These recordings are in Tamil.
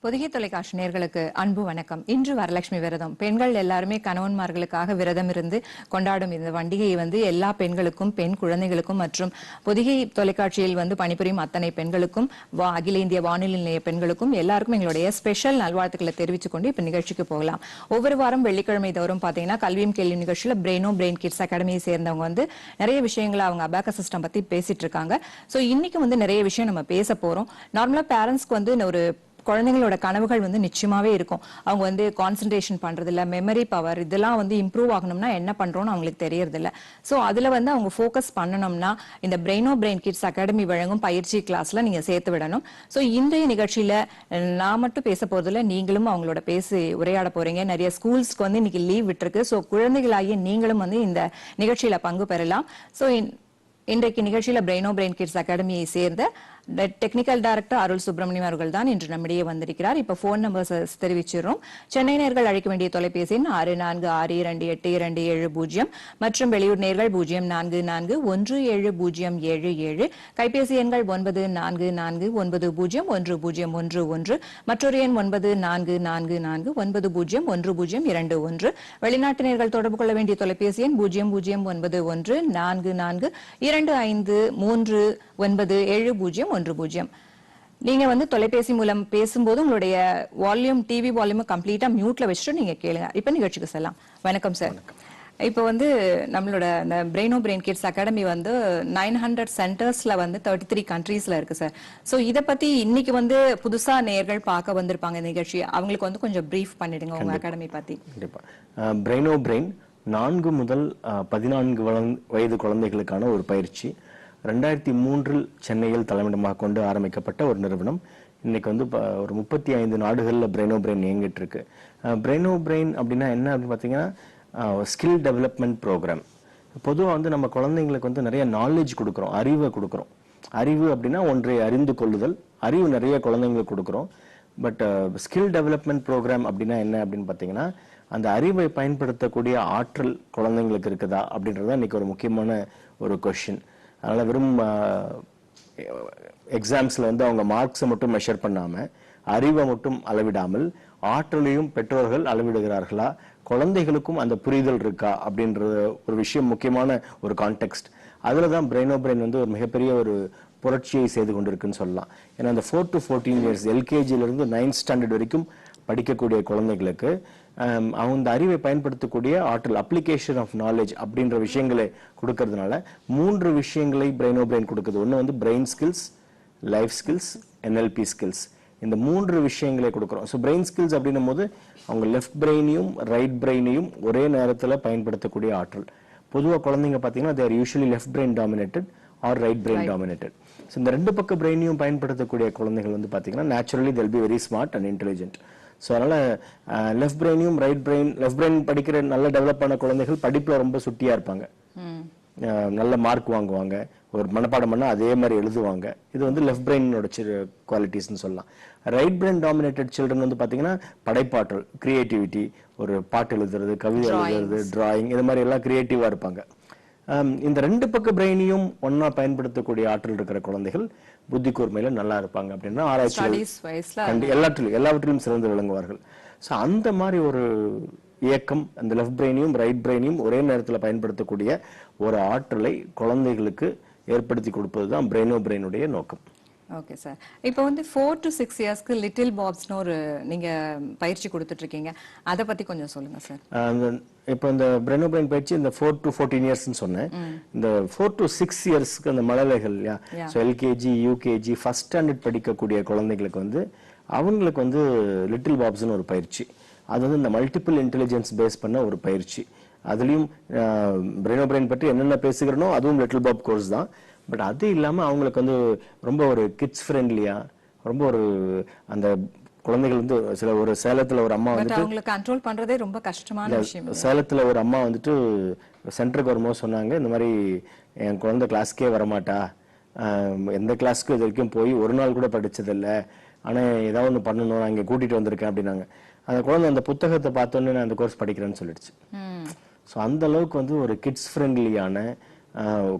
பொதிகை தொலைக்காட்சி நேயர்களுக்கு அன்பு வணக்கம். இன்று வரலட்சுமி விரதம். பெண்கள் எல்லாருமே கணவன்மார்களுக்காக விரதம் இருந்து கொண்டாடும் இந்த பண்டிகையை எல்லா பெண்களுக்கும், பெண் குழந்தைகளுக்கும் மற்றும் பொதிகை தொலைக்காட்சியில் பணிபுரியும் அத்தனை பெண்களுக்கும், அகில இந்திய வானொலி நிலைய பெண்களுக்கும் எல்லாருக்கும் எங்களுடைய ஸ்பெஷல் நல்வாழ்த்துக்களை தெரிவித்துக் கொண்டு இப்ப நிகழ்ச்சிக்கு போகலாம். ஒவ்வொரு வாரம் வெள்ளிக்கிழமை தோறும் பாத்தீங்கன்னா கல்வியும் கேள்வி நிகழ்ச்சியில பிரெயின் கிட்ஸ் அகாடமியை சேர்ந்தவங்க நிறைய விஷயங்களை அவங்க அபாக்கஸ் சிஸ்டம் பத்தி பேசிட்டு இருக்காங்க. சோ இன்னைக்கு நிறைய விஷயம் நம்ம பேச போறோம். நார்மலா பேரண்ட்ஸ்க்கு ஒரு குழந்தைங்களோட கனவுகள் நிச்சயமாவே இருக்கும். அவங்க கான்சென்ட்ரேஷன் பண்றது இல்ல, மெமரி பவர் இதெல்லாம் இம்ப்ரூவ் ஆகணும்னா என்ன பண்றோம்னு அவங்களுக்கு தெரியறது இல்ல. சோ அதுல அவங்க ஃபோக்கஸ் பண்ணணும்னா இந்த பிரெயின் கிட்ஸ் அகாடமி வழங்கும் பயிற்சி கிளாஸ்ல நீங்க சேர்த்து விடணும். சோ இன்றைய நிகழ்ச்சியில நான் மட்டும் பேச போறதுல நீங்களும் அவங்களோட பேசி உரையாட போறீங்க. நிறைய ஸ்கூல்ஸ்க்கு இன்னைக்கு லீவ் விட்டுருக்கு. சோ குழந்தைகளாகிய நீங்களும் இந்த நிகழ்ச்சியில பங்கு பெறலாம். சோ இன்றைக்கு நிகழ்ச்சியில பிரெயின் கிட்ஸ் அகாடமியை சேர்ந்த டெக்னிக்கல் டைரக்டர் அருள் சுப்பிரமணியம் அவர்கள் தான் இன்று நம்மிடையே வந்திருக்கிறார். இப்ப போன் நம்பர்ஸ் தெரிவிச்சிடறோம். சென்னை நேயர்கள் அழைக்க வேண்டிய தொலைபேசி 64622770 மற்றும் வெளியூர் நேயர்கள் 04417077, கைபேசி எண்கள் 9449011011, மற்றொரு எண் 9444901021. வெளிநாட்டு நேயர்கள் தொடர்பு கொள்ள வேண்டிய தொலைபேசி எண் 009145239710. நீங்க தொலைபேசி மூலம் பேசும்போது உங்களுடைய வால்யூம், டிவி வால்யூம் கம்ப்ளீட்டா மியூட்ல வச்சுட்டு நீங்க கேளுங்க. இப்ப நிகழ்ச்சிக்கு செல்லலாம். வணக்கம் சார். இப்ப நம்மளோட இந்த பிரெயின் கிட்ஸ் அகாடமி 900 சென்டர்ஸ்ல 33 கண்ட்ரீஸ்ல இருக்கு சார். சோ இத பத்தி இன்னைக்கு புதுசா நேயர்கள் பார்க்க வந்திருப்பாங்க நிகழ்ச்சி. அவங்களுக்கு கொஞ்சம் பிரீஃப் பண்ணிடுங்க உங்க அகாடமி பத்தி. கண்டிப்பா. பிரெயின் 4 முதல் 14 வயது குழந்தைகளுக்கான ஒரு பயிற்சி 2003 சென்னையில் தலைமையிடமாக கொண்டு ஆரம்பிக்கப்பட்ட ஒரு நிறுவனம். இன்னைக்கு ஒரு 35 நாடுகள்ல பிரெயின் இயங்கிட்டு இருக்கு. பிரெயின் அப்படின்னா என்ன அப்படின்னு பாத்தீங்கன்னா ஸ்கில் டெவலப்மெண்ட் ப்ரோக்ராம். பொதுவாக நம்ம குழந்தைங்களுக்கு நிறைய நாலேஜ் கொடுக்குறோம், அறிவை கொடுக்குறோம். அறிவு அப்படின்னா ஒன்றை அறிந்து கொள்ளுதல். அறிவு நிறைய குழந்தைங்களுக்கு கொடுக்குறோம். பட் ஸ்கில் டெவலப்மெண்ட் ப்ரோக்ராம் அப்படின்னா என்ன அப்படின்னு பாத்தீங்கன்னா அந்த அறிவை பயன்படுத்தக்கூடிய ஆற்றல் குழந்தைங்களுக்கு இருக்குதா அப்படின்றத இன்னைக்கு ஒரு முக்கியமான ஒரு கொஸ்டின். அதனால வெறும் எக்ஸாம்ஸ்ல அவங்க மார்க்ஸை மட்டும் மெஷர் பண்ணாம அறிவை மட்டும் அளவிடாமல் ஆற்றலையும் பெற்றோர்கள் அளவிடுகிறார்களா, குழந்தைகளுக்கும் அந்த புரிதல் இருக்கா அப்படின்ற ஒரு விஷயம் முக்கியமான ஒரு கான்டெக்ஸ்ட். அதுலதான் பிரெயின் ஒரு மிகப்பெரிய ஒரு புரட்சியை செய்து கொண்டிருக்குன்னு சொல்லலாம். ஏன்னா அந்த 4 to 14 years எல்கேஜில இருந்து 9th ஸ்டாண்டர்ட் வரைக்கும் படிக்கக்கூடிய குழந்தைகளுக்கு அவங்க அறிவை பயன்படுத்தக்கூடிய ஆற்றல், அப்ளிகேஷன் ஆஃப் நாலேஜ் அப்படின்ற விஷயங்களை கொடுக்கறதுனால 3 விஷயங்களை பிரெயின் கொடுக்குது. ஒன்று brain skills, life skills, NLP skills. இந்த 3 விஷயங்களை கொடுக்குறோம். ஸோ பிரெயின் ஸ்கில்ஸ் அப்படின்னும் போது அவங்க லெஃப்ட் பிரெயினையும் ரைட் பிரெயினையும் ஒரே நேரத்தில் பயன்படுத்தக்கூடிய ஆற்றல். பொதுவாக குழந்தைங்க பார்த்தீங்கன்னா they're usually left brain dominated or right brain dominated. So இந்த 2 பக்க பிரெயினையும் பயன்படுத்தக்கூடிய குழந்தைகள் பார்த்தீங்கன்னா naturally they'll be very smart and intelligent. So அதனால லெஃப்ட் பிரெயினையும் ரைட் பிரெயின், லெஃப்ட் பிரெயின் படிக்கிற நல்ல டெவலப் ஆன குழந்தைகள் படிப்புல ரொம்ப சுட்டியா இருப்பாங்க, நல்ல மார்க் வாங்குவாங்க, ஒரு மனப்பாடம் பண்ணா அதே மாதிரி எழுதுவாங்க. இது லெஃப்ட் பிரெயினோட குவாலிட்டிஸ்ன்னு சொல்லலாம். ரைட் பிரெயின் டாமினேட்டட் சில்ட்ரன் பாத்தீங்கன்னா படைப்பாற்றல், கிரியேட்டிவிட்டி, ஒரு பாட்டு எழுதுறது, கவிதை எழுதுறது, டிராயிங், இது மாதிரி எல்லாம் கிரியேட்டிவா இருப்பாங்க. இந்த 2 பக்க பிரெயினையும் ஒன்னா பயன்படுத்தக்கூடிய ஆற்றல் இருக்கிற குழந்தைகள் புத்தி கூர்மையில நல்லா இருப்பாங்க அப்படின்னா ஆராய்ச்சி எல்லாவற்றிலும் சிறந்து விளங்குவார்கள். சோ அந்த மாதிரி ஒரு இயக்கம், அந்த லெஃப்ட் பிரெயினையும் ரைட் பிரெயினையும் ஒரே நேரத்தில் பயன்படுத்தக்கூடிய ஒரு ஆற்றலை குழந்தைகளுக்கு ஏற்படுத்தி கொடுப்பதுதான் பிரெயினுடைய நோக்கம். Okay sir. இப்போ 4 to 6 இயர்ஸ்க்கு லிட்டில் பாப்ஸ்னு ஒரு நீங்க பயிற்சி கொடுத்துட்டு இருக்கீங்க. அத பத்தி கொஞ்சம் சொல்லுங்க சார். இப்போ இந்த பிரெயின் பயிற்சி இந்த 4 to 14 இயர்ஸ்னு சொன்னேன். இந்த 4 to 6 இயர்ஸ்க்கு அந்த மழலைகள் இல்லையா, so LKG, UKG, first standard படிக்கக்கூடிய குழந்தைகளுக்கு அவங்களுக்கு லிட்டில் பாப்ஸ்னு ஒரு பயிற்சி. அது இந்த மல்டிபிள் இன்டெலிஜென்ஸ் பேஸ் பண்ண ஒரு பயிற்சி. அதுலயும் பிரெயின் பற்றி என்னென்ன பேசுகிறனோ அதுவும் லிட்டில் பாப் கோர்ஸ் தான். பட் அது இல்லாம அவங்களுக்கு ரொம்ப ஒரு கிட்ஸ் ஃப்ரெண்ட்லியா, ரொம்ப ஒரு அந்த குழந்தைகள் சில ஒரு சேலத்துல ஒரு அம்மா அவங்களுக்கு கண்ட்ரோல் பண்றதே ரொம்ப கஷ்டமான விஷயம். சேலத்துல ஒரு அம்மா சென்டருக்கு வரும்போது சொன்னாங்க, இந்த மாதிரி என் குழந்தை கிளாஸ்க்கே வரமாட்டா, எந்த கிளாஸ்க்கு இது வரைக்கும் போய் ஒரு நாள் கூட படிச்சதில்ல, ஆனா ஏதாவது ஒண்ணு பண்ணணும், நான் இங்க கூட்டிட்டு வந்திருக்கேன் அப்படின்னாங்க. அந்த குழந்தை அந்த புத்தகத்தை பார்த்தோன்னே நான் அந்த கோர்ஸ் படிக்கிறேன்னு சொல்லிடுச்சு. ஸோ அந்த அளவுக்கு ஒரு கிட்ஸ் ஃப்ரெண்ட்லியான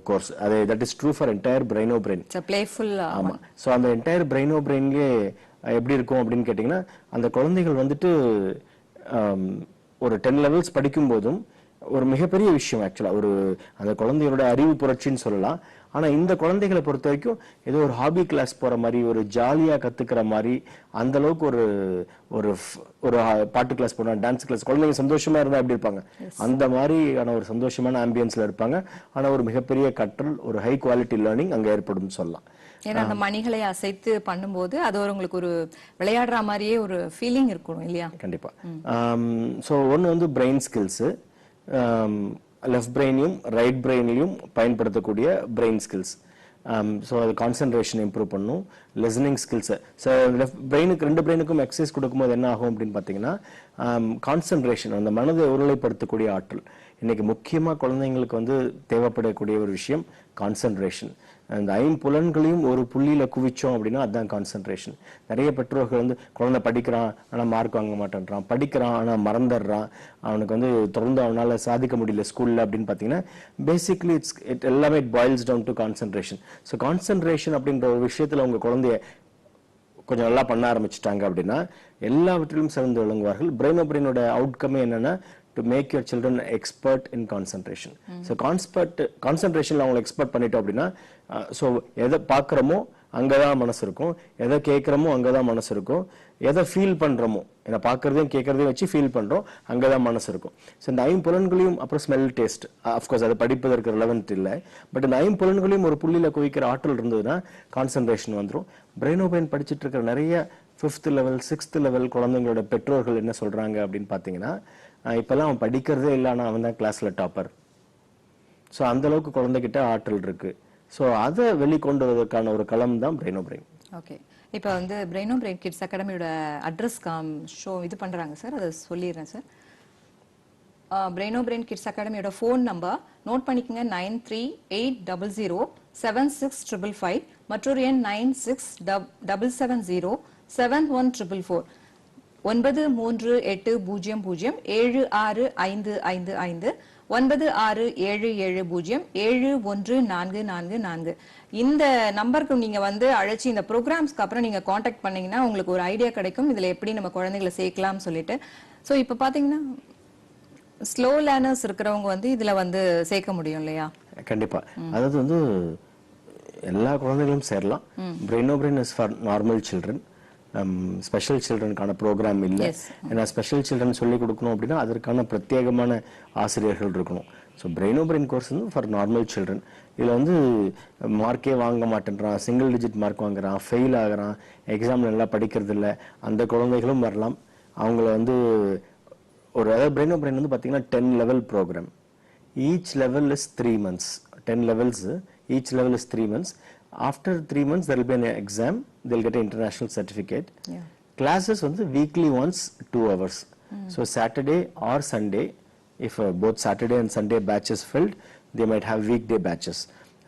கோர்ஸ். அது that is true for entire brain. It's a playful ஆமா. ஸோ அந்த என்டையர் பிரெயின்லயே எப்படி இருக்கும் அப்படின்னு கேட்டிங்கன்னா, அந்த குழந்தைகள் வந்துட்டு ஒரு 10 லெவல்ஸ் படிக்கும் போதும் ஒரு மிகப்பெரிய விஷயம் ஆக்சுவலா, ஒரு அந்த குழந்தைகளோட அறிவு புரட்சின்னு சொல்லலாம். ஆனா இந்த குழந்தைகளை பொறுத்த வரைக்கும் ஏதோ ஒரு ஹாபி கிளாஸ் போற மாதிரி, ஒரு ஜாலியா கத்துக்கிற மாதிரி, அந்த அளவுக்கு ஒரு ஒரு ஒரு பாட்டு கிளாஸ் போனா, டான்ஸ் கிளாஸ், குழந்தைங்க சந்தோஷமா இருந்தா எப்படி இருப்பாங்க, அந்த மாதிரியான ஒரு சந்தோஷமான ஆம்பியன்ஸ்ல இருப்பாங்க. ஆனா ஒரு மிகப்பெரிய கற்றல், ஒரு ஹை குவாலிட்டி லேர்னிங் அங்க ஏற்படும் சொல்லலாம். ஏன்னா அந்த மணிகளை அசைத்து பண்ணும்போது அது உங்களுக்கு ஒரு விளையாடுற மாதிரியே ஒரு ஃபீலிங் இருக்கும் இல்லையா? கண்டிப்பா. சோ ஒன்னு வந்து பிரெயின் ஸ்கில்ஸ், லெஃப்ட் பிரெயினையும் ரைட் பிரெயினையும் பயன்படுத்தக்கூடிய பிரெயின் ஸ்கில்ஸ். ஸோ அது கான்சென்ட்ரேஷன் இம்ப்ரூவ் பண்ணும், லிசனிங் ஸ்கில்ஸ். ஸோ லெஃப்ட் பிரெயினுக்கு, ரெண்டு பிரெயினுக்கும் எக்ஸசைஸ் கொடுக்கும்போது என்ன ஆகும் அப்படின்னு பார்த்தீங்கன்னா, கான்சென்ட்ரேஷன், அந்த மனதை ஒருநிலைப்படுத்தக்கூடிய ஆற்றல். இன்னைக்கு முக்கியமா குழந்தைங்களுக்கு வந்து தேவைப்படக்கூடிய ஒரு விஷயம் கான்சென்ட்ரேஷன். அந்த ஐம்புலன்களையும் ஒரு புள்ளியில குவிச்சோம் அப்படின்னா அதுதான் கான்சென்ட்ரேஷன். நிறைய பெற்றோர்கள் வந்து குழந்தை படிக்கிறான் ஆனா மார்க் வாங்க மாட்டேன்றான், படிக்கிறான் ஆனா மறந்துடுறான், அவனுக்கு வந்து தொடர்ந்து அவனால சாதிக்க முடியல ஸ்கூல்ல அப்படின்னு பாத்தீங்கன்னா, பேசிக்லி இட் எல்லாமே it boils down to concentration. So concentration அப்படின்ற ஒரு விஷயத்துல உங்க குழந்தைய கொஞ்சம் நல்லா பண்ண ஆரம்பிச்சிட்டாங்க அப்படின்னா எல்லாவற்றிலும் சிறந்து விளங்குவார்கள். பிரெயினோட அவுட்கமே என்னன்னா, to make your children expert in concentration. So concentration அவங்களை எக்ஸ்பர்ட் பண்ணிட்டோம் அப்படின்னா, ஸோ எதை பார்க்குறோமோ அங்கதான் மனசு இருக்கும், எதை கேட்குறோமோ அங்கதான் மனசு இருக்கும், எதை ஃபீல் பண்றோமோ, ஏன்னா பார்க்கறதையும் கேட்கறதையும் வச்சு ஃபீல் பண்றோம், அங்கதான் மனசு இருக்கும். ஸோ இந்த ஐம்புலன்களையும், அப்புறம் ஸ்மெல், டேஸ்ட், அஃப்கோர்ஸ் அது படிப்பதற்கு ரெலவென்ட் இல்லை, பட் இந்த ஐம்புலன்களையும் ஒரு புள்ளியில குவிக்கிற ஆற்றல் இருந்ததுன்னா கான்சென்ட்ரேஷன் வந்துடும். பிரெயின் படிச்சுட்டு இருக்கிற நிறைய 5th லெவல் 6th லெவல் குழந்தைங்களோட பெற்றோர்கள் என்ன சொல்றாங்க அப்படின்னு பாத்தீங்கன்னா, இப்பெல்லாம் அவன் படிக்கிறதே இல்லை, ஆனா அவன் தான் கிளாஸ்ல டாப்பர். ஸோ அந்த அளவுக்கு குழந்தைகிட்ட ஆற்றல் இருக்கு. ஸோ அதை வெளிக்கொண்டு வருவதற்கான ஒரு களம் தான் பிரெயின். ஓகே, இப்போ வந்து பிரெயின் கிட்ஸ் அகாடமியோட அட்ரஸ் ஷோ இது பண்றாங்க சார், அதை சொல்லிடுறேன் சார். பிரெயின் கிட்ஸ் அகாடமியோட ஃபோன் நம்பர் நோட் பண்ணிக்கங்க, 9380076555, மற்றொரு எண் 9677071444. 9380076555 9677071444. இந்த நம்பருக்கு நீங்க வந்து அழைச்சி இந்த ப்ரோக்ராம்ஸ்க்கு அப்புறம் நீங்க காண்டாக்ட் பண்ணீங்கன்னா உங்களுக்கு ஒரு ஐடியா கிடைக்கும் இதுல எப்படி நம்ம குழந்தைகளை சேர்க்கலாம் சொல்லிட்டு. சோ இப்ப பாத்தீங்கன்னா ஸ்லோ லேர்னர்ஸ் இருக்கிறவங்க வந்து இதுல வந்து சேர்க்க முடியும் இல்லையா? கண்டிப்பா. அதாவது வந்து எல்லா குழந்தைகளும் சேரலாம். Brain is for normal children. Special சில்ட்ரனுக்கான ப்ரோக்ராம் இல்லை. ஏன்னா ஸ்பெஷல் சில்ட்ரன் சொல்லி கொடுக்கணும் அப்படின்னா அதற்கான பிரத்யேகமான ஆசிரியர்கள் இருக்கணும். ஸோ பிரெயின் கோர்ஸ் வந்து ஃபார் நார்மல் சில்ட்ரன். இதில் வந்து மார்க்கே வாங்க மாட்டேன்றான், சிங்கிள் டிஜிட் மார்க் வாங்குறான், ஃபெயில் ஆகுறான், எக்ஸாம்ல நல்லா படிக்கிறது இல்லை, அந்த குழந்தைகளும் வரலாம். அவங்கள வந்து ஒரு அதாவது பிரெயின் வந்து பார்த்தீங்கன்னா 10 level program. Each level is 3 months. 10 levels, each level is 3 months. After 3 months there will be an exam, they'll get an international certificate. Classes வந்து weekly once 2 hours. So Saturday or Sunday, if both Saturday and Sunday batches filled, they might have weekday batches.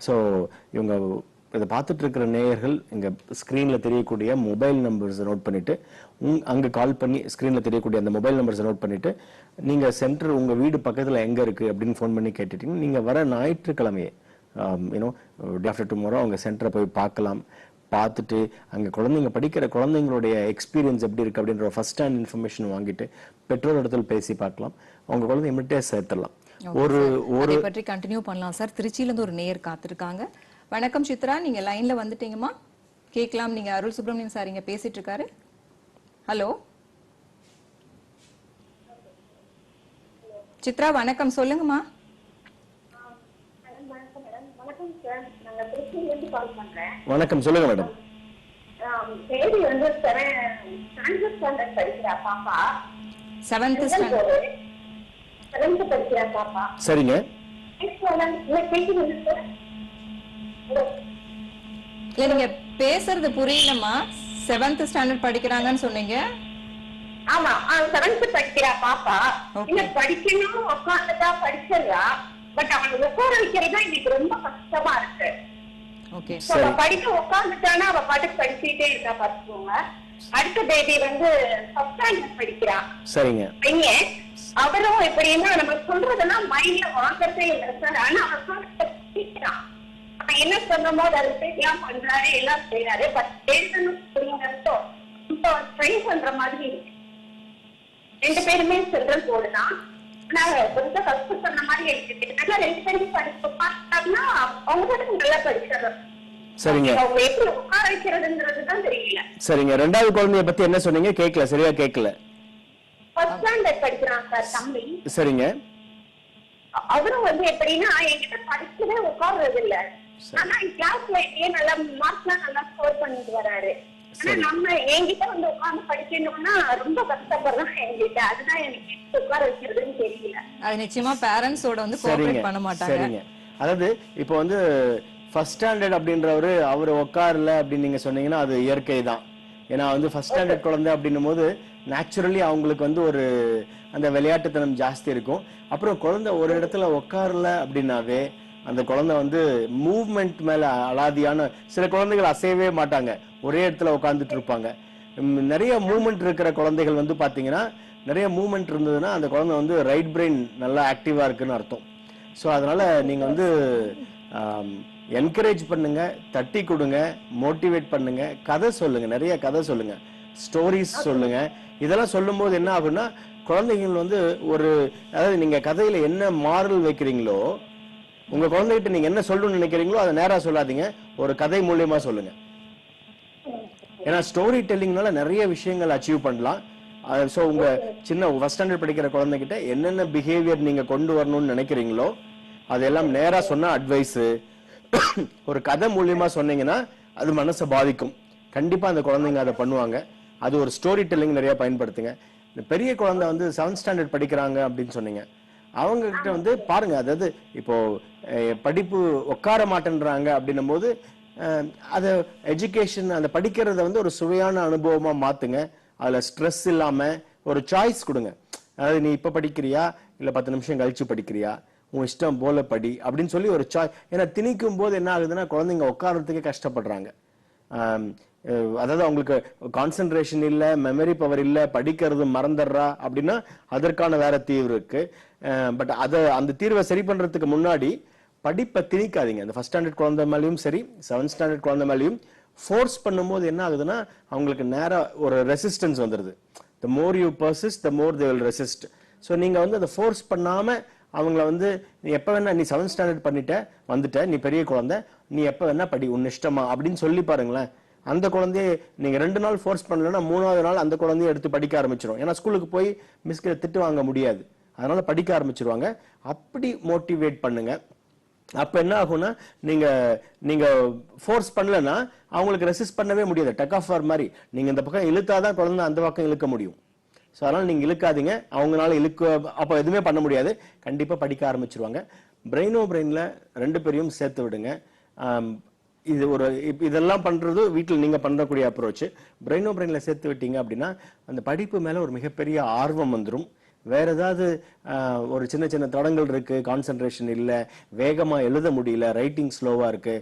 So இவங்க இதை பார்த்துட்டு இருக்கிற நேயர்கள் இங்க ஸ்கிரீன்ல தெரியக்கூடிய மொபைல் நம்பர்ஸ் நோட் பண்ணிட்டு அங்க கால் பண்ணி ஸ்கிரீன்ல தெரியக்கூடிய அந்த மொபைல் நம்பர்ஸ் நோட் பண்ணிட்டு நீங்க சென்டர் உங்க வீடு பக்கத்துல எங்க இருக்கு அப்படின்னு ஃபோன் பண்ணி கேட்டுட்டீங்க, நீங்க வர ஞாயிற்றுக்கிழமையே டே ஆஃப்டர் டுமாரோ அவங்க சென்டரை போய் பார்க்கலாம். பார்த்துட்டு அங்க குழந்தைங்க படிக்கிற குழந்தைங்களுடைய எக்ஸ்பீரியன்ஸ் எப்படி இருக்கு அப்படின்ற ஃபர்ஸ்ட் ஹேண்ட் இன்ஃபர்மேஷன் வாங்கிட்டு பெற்றோர் இடத்துல பேசி பார்க்கலாம். அவங்க குழந்தை இமிடியா சேர்த்துடலாம். ஒரு பற்றி கண்டினியூ பண்ணலாம் சார். திருச்சியில இருந்து ஒரு நேயர் காத்திருக்காங்க. வணக்கம் சித்ரா, நீங்க லைன்ல வந்துட்டீங்கம்மா, கேட்கலாம். நீங்க அருள் சுப்பிரமணியன் சார் இங்க பேசிட்டு இருக்காரு. ஹலோ சித்ரா, வணக்கம், சொல்லுங்கம்மா. வணக்கம், சொல்லுங்க மேடம். பேபி வந்து 7th ஸ்டாண்டர்ட் படிக்கிறா பாப்பா. 7th ஸ்டாண்டர்ட் படிக்கிறா பாப்பா. சரிங்க. நீங்க பேசுறது புரியலம்மா. 7th ஸ்டாண்டர்ட் படிக்கிறாங்கன்னு சொன்னீங்க. ஆமா, 7th படிக்கிறா பாப்பா. இல்ல படிக்கணும் உட்கார்ந்துட்டா படிச்சிடறா, பட் அவனுக்கு உட்கார வைக்கிறது இன்னைக்கு ரொம்ப கஷ்டமா இருக்கு. ஓகே, படிக்க உட்கார்ந்துட்டானா அவ பாட்டுக்கு படிச்சுட்டே இருக்கா பாத்துக்கோங்க. அடுத்த பேபி வந்து 1st ஸ்டாண்டர்ட் படிக்கிறா. சரிங்க. பையன் அவரும் எப்படின்னா நம்ம சொல்றதெல்லாம் மைண்ட்ல வாங்கறதே இல்லை சார். ஆனா அவன் என்ன சொன்னமோ அதை எல்லாம் பண்றாரு, எல்லாம் செய்யறாரு. பட் எழுதணும் புரியுங்கோ இப்போ ட்ரை பண்ற மாதிரி இருக்கு. 2 பேருமே சென்ட்ரல் போர்டு தான். ஆனா கொஞ்சம் கஷ்டப்படுற மாதிரி இருக்கு. ஆனா 2 பேரும் படிப்பு பார்த்தோம்னா அவங்க நல்லா படிச்சாங்க. சரிங்க. அவங்க எப்படி உட்கார வைக்கிறதுன்றதுதான் தெரியல. சரிங்க. 2வது குழந்தைய பத்தி என்ன சொன்னீங்க? கேட்கல, சரியா கேட்கல. ஃபர்ஸ்ட் ஸ்டாண்டர்ட் படிக்கிறான் சார் தம்பி. சரிங்க. அவரும் வந்து எப்படின்னா என்கிட்ட படிக்கவே உட்கார்றது இல்ல. ஆனா கிளாஸ்ல நல்லா மார்க்ஸ்லாம் நல்லா ஸ்கோர் பண்ணிட்டு வராரு. ஆனா நம்ம என்கிட்ட வந்து உட்கார்ந்து படிக்கணும்னா ரொம்ப கஷ்டப்படுறோம் என்கிட்ட. அதுதான் எனக்கு உட்கார வைக்கிறதுன்னு தெரியல. அது நிச்சயமா பேரண்ட்ஸோட வந்து கோஆபரேட் பண்ண மாட்டாங்க. சரிங்க. அதாவது இப்போ வந்து ஃபர்ஸ்ட் ஸ்டாண்டர்ட் அப்படின்றவரு அவர் உட்காரல அப்படின்னு நீங்க சொன்னீங்கன்னா அது இயற்கை தான். ஏன்னா வந்து ஃபர்ஸ்ட் ஸ்டாண்டர்ட் குழந்தை அப்படின்னும் போது நேச்சுரலி அவங்களுக்கு வந்து ஒரு அந்த விளையாட்டுத்தனம் ஜாஸ்தி இருக்கும். அப்புறம் குழந்தை ஒரு இடத்துல உட்காரல அப்படின்னாவே அந்த குழந்தை வந்து மூவ்மெண்ட் மேல அலாதியான, சில குழந்தைகள் அசையவே மாட்டாங்க, ஒரே இடத்துல உட்கார்ந்துட்டு இருப்பாங்க. நிறைய மூவ்மெண்ட் இருக்கிற குழந்தைகள் வந்து பாத்தீங்கன்னா, நிறைய மூவ்மெண்ட் இருந்ததுன்னா அந்த குழந்தை வந்து ரைட் பிரெயின் நல்லா ஆக்டிவா இருக்குன்னு அர்த்தம். ஸோ அதனால நீங்க வந்து என்கரேஜ் பண்ணுங்க, தட்டி கொடுங்க, மோட்டிவேட் பண்ணுங்க, கதை சொல்லுங்க, நிறைய கதை சொல்லுங்க, ஸ்டோரிஸ் சொல்லுங்க. இதெல்லாம் சொல்லும் போது என்ன ஆகும்னா குழந்தைகள் வந்து ஒரு, அதாவது நீங்க கதையில என்ன மாரல் வைக்கிறீங்களோ, உங்க குழந்தைகிட்ட நீங்க என்ன சொல்லணும்னு நினைக்கிறீங்களோ அதை நேரா சொல்லாதீங்க, ஒரு கதை மூலியமா சொல்லுங்க. ஏன்னா ஸ்டோரி டெல்லிங்னால நிறைய விஷயங்கள் அச்சீவ் பண்ணலாம். ஸோ உங்க சின்ன ஃபர்ஸ்ட் ஸ்டாண்டர்ட் படிக்கிற குழந்தைகிட்ட என்னென்ன பிஹேவியர் நீங்க கொண்டு வரணும்னு நினைக்கிறீங்களோ அதெல்லாம் நேரா சொன்னா அட்வைஸ், ஒரு கதை மூலியமா சொன்னீங்கன்னா அது மனசை பாதிக்கும். கண்டிப்பா அந்த குழந்தைங்க அதை பண்ணுவாங்க. அது ஒரு ஸ்டோரி டெல்லிங் நிறைய பயன்படுத்துங்க. இந்த பெரிய குழந்தை வந்து 7th ஸ்டாண்டர்ட் படிக்கிறாங்க அப்படின்னு சொன்னீங்க, அவங்க கிட்ட வந்து பாருங்க, அதாவது இப்போ படிப்பு உட்கார மாட்டேன்றாங்க அப்படின்னும் போது அது எஜுகேஷன், அந்த படிக்கிறத வந்து ஒரு சுவையான அனுபவமா மாத்துங்க. அதுல ஸ்ட்ரெஸ் இல்லாம ஒரு சாய்ஸ் கொடுங்க. அதாவது நீ இப்ப படிக்கிறியா இல்ல 10 நிமிஷம் கழிச்சு படிக்கிறியா, உன் இஷ்டம் போல படி அப்படின்னு சொல்லி ஒரு சாய்ஸ். ஏன்னா திணிக்கும் போது என்ன ஆகுதுன்னா குழந்தைங்க உட்காரத்துக்கே கஷ்டப்படுறாங்க. அதாவது அவங்களுக்கு கான்சென்ட்ரேஷன் இல்ல, மெமரி பவர் இல்ல, படிக்கிறது மறந்துடுறா அப்படின்னா அதற்கான வேற தீர்வு இருக்கு. பட் அந்த தீர்வை சரி பண்றதுக்கு முன்னாடி படிப்பை திணிக்காதீங்க. அந்த ஃபர்ஸ்ட் ஸ்டாண்டர்ட் குழந்தை மேலேயும் சரி, 7th ஸ்டாண்டர்ட் குழந்தை மேலேயும் ஃபோர்ஸ் பண்ணும்போது என்ன ஆகுதுன்னா அவங்களுக்கு நேரா ஒரு ரெசிஸ்டன்ஸ் வந்துருது. the more you persist the more they will resist. So நீங்க வந்து அதை ஃபோர்ஸ் பண்ணாம அவங்கள வந்து நீ எப்ப வேணா, நீ 7th ஸ்டாண்டர்ட் பண்ணிட்ட வந்துட்ட, நீ பெரிய குழந்தை, நீ எப்ப வேணா படி, உன் இஷ்டமா அப்படின்னு சொல்லி பாருங்களேன். அந்த குழந்தைய நீங்க 2 நாள் ஃபோர்ஸ் பண்ணலன்னா 3வது நாள் அந்த குழந்தைய எடுத்து படிக்க ஆரம்பிச்சிடும். ஏன்னா ஸ்கூலுக்கு போய் மிஸ்கிட்ட திட்டு வாங்க முடியாது, அதனால படிக்க ஆரம்பிச்சிருவாங்க. அப்படி மோட்டிவேட் பண்ணுங்க. அப்ப என்ன ஆகும்னா நீங்க ஃபோர்ஸ் பண்ணலன்னா அவங்களுக்கு ரெசிஸ்ட் பண்ணவே முடியாது. டக் ஆஃப் வார் மாதிரி நீங்க இந்த பக்கம் இழுத்தாதான் குழந்தை அந்த பக்கம் இழுக்க முடியும். ஸோ அதனால நீங்க இழுக்காதீங்க, அவங்களால அப்ப எதுவுமே பண்ண முடியாது, கண்டிப்பா படிக்க ஆரம்பிச்சிருவாங்க. பிரெயினோ பிரெயின்ல 2 பேரையும் சேர்த்து விடுங்க. இது இதெல்லாம் பண்றது வீட்டில் நீங்க பண்ணக்கூடிய அப்ரோச். பிரெயினோ பிரெயின்ல சேர்த்து விட்டீங்க அப்படின்னா அந்த படிப்பு மேல ஒரு மிகப்பெரிய ஆர்வம் வந்துடும். வேற ஏதாவது ஒரு சின்ன சின்ன தடங்கள் இருக்கு, கான்சென்ட்ரேஷன் இல்ல, வேகமா எழுத முடியல, ரைட்டிங் ஸ்லோவா இருக்கு,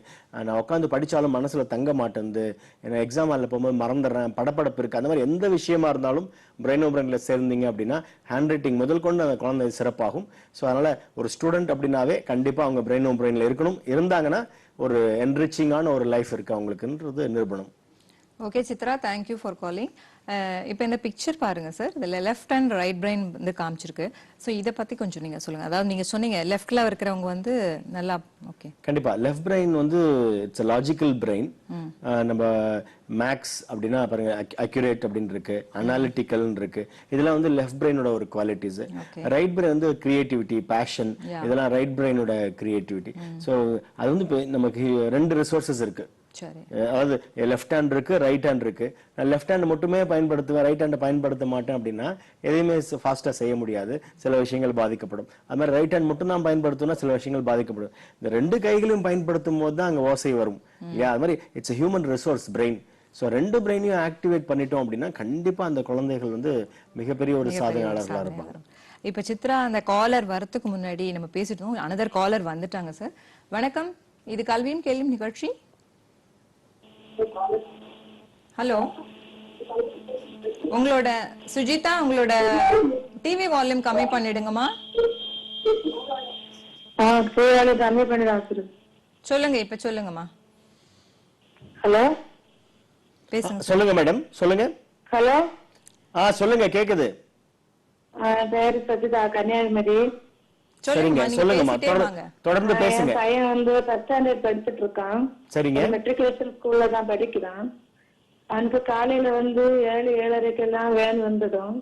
நான் உட்காந்து படிச்சாலும் மனசுல தங்க மாட்டேங்குது, ஏன்னா எக்ஸாம் ஹாலில் போகும்போது மறந்துடுறேன், படப்படப்பு இருக்கு, அந்த மாதிரி எந்த விஷயமா இருந்தாலும் பிரெயினோ பிரெயின்ல சேர்ந்தீங்க அப்படின்னா ஹேண்ட் ரைட்டிங் முதல் கொண்டு அந்த குழந்தை சிறப்பாகும். ஸோ அதனால ஒரு ஸ்டூடெண்ட் அப்படின்னாவே கண்டிப்பா அவங்க பிரெயினோ பிரெயின்ல இருக்கணும். இருந்தாங்கன்னா ஒரு என்ரிச்சிங்கான ஒரு லைஃப் இருக்கு அவங்களுக்குன்றது நிரூபணம். Okay Chitra, thank you for calling. இப்போ இந்த பிக்சர் பாருங்க சார், இதில் லெஃப்ட் அண்ட் ரைட் பிரெயின் வந்து காமிச்சிருக்கு. ஸோ இதை பத்தி கொஞ்சம் நீங்க சொல்லுங்க. அதாவது நீங்க சொன்னீங்க லெஃப்ட்ல இருக்கிறவங்க வந்து நல்லா, ஓகே கண்டிப்பா லெஃப்ட் பிரெயின் வந்து இட்ஸ் a லாஜிக்கல் பிரெயின். நம்ம மேக்ஸ் அப்படின்னா பாருங்க, அக்யூரேட் அப்படின்னு இருக்கு, அனாலிட்டிக்கல் இருக்கு, இதெல்லாம் வந்து லெஃப்ட் பிரெயினோட ஒரு குவாலிட்டிஸ். ரைட் பிரெயின் வந்து கிரியேட்டிவிட்டி, பேஷன், இதெல்லாம் ரைட் பிரெயினோட கிரியேட்டிவிட்டி. ஸோ அது வந்து நமக்கு 2 ரிசோர்சஸ் இருக்கு. அதாவது லெஃப்ட் ஹேண்ட் இருக்கு, ரைட் ஹேண்ட் இருக்கு. நான் லெஃப்ட் ஹேண்ட் மட்டுமே பயன்படுத்துவேன், ரைட் ஹேண்ட் பயன்படுத்த மாட்டேன் அப்படின்னா எதையுமே ஃபாஸ்டா செய்ய முடியாது, சில விஷயங்கள் பாதிக்கப்படும். அது மாதிரி ரைட் ஹேண்ட் மட்டும் தான் பயன்படுத்தினா சில விஷயங்கள் பாதிக்கப்படும். இந்த 2 கைகளையும் பயன்படுத்தும் போது தான் அங்க ஓசை வரும். அது மாதிரி it's a human resource brain. So 2 பிரெயினையும் ஆக்டிவேட் பண்ணிட்டோம் அப்படின்னா கண்டிப்பா அந்த குழந்தைகள் வந்து மிகப்பெரிய ஒரு சாதனையாளர்களா இருப்பாங்க. இப்ப சித்ரா, அந்த காலர் வரதுக்கு முன்னாடி நம்ம பேசிட்டோம், அனதர் காலர் வந்துட்டாங்க சார். வணக்கம், இது கல்வியின் கேள்வி நிகழ்ச்சி. ஹலோ, உங்களோட சுஜிதா, உங்களோட டிவி வால்யூம் கம்மி பண்ணிடுங்கம்மா. சொல்லுங்க, இப்ப சொல்லுங்கம்மா. ஹலோ, பேசுங்க. சொல்லுங்க மேடம், சொல்லுங்க. ஹலோ, சொல்லுங்க, கேக்குது. பேரு சஜிதா, கன்னியாகுமரி. சரிங்க, சொல்லுங்க, நீங்க சொல்லுங்கம்மா. பேசிட்டே வாங்க. தொடர்ந்து பேசுங்க. என் பையன் வந்து 10th ஸ்டாண்டர்ட் படிச்சுட்டு இருக்கான். சரிங்க. மெட்ரிகுலேஷன் ஸ்கூல்ல தான் படிக்கிறான். அவனுக்கு காலையில வந்து 7:30 வேன் வந்துடும்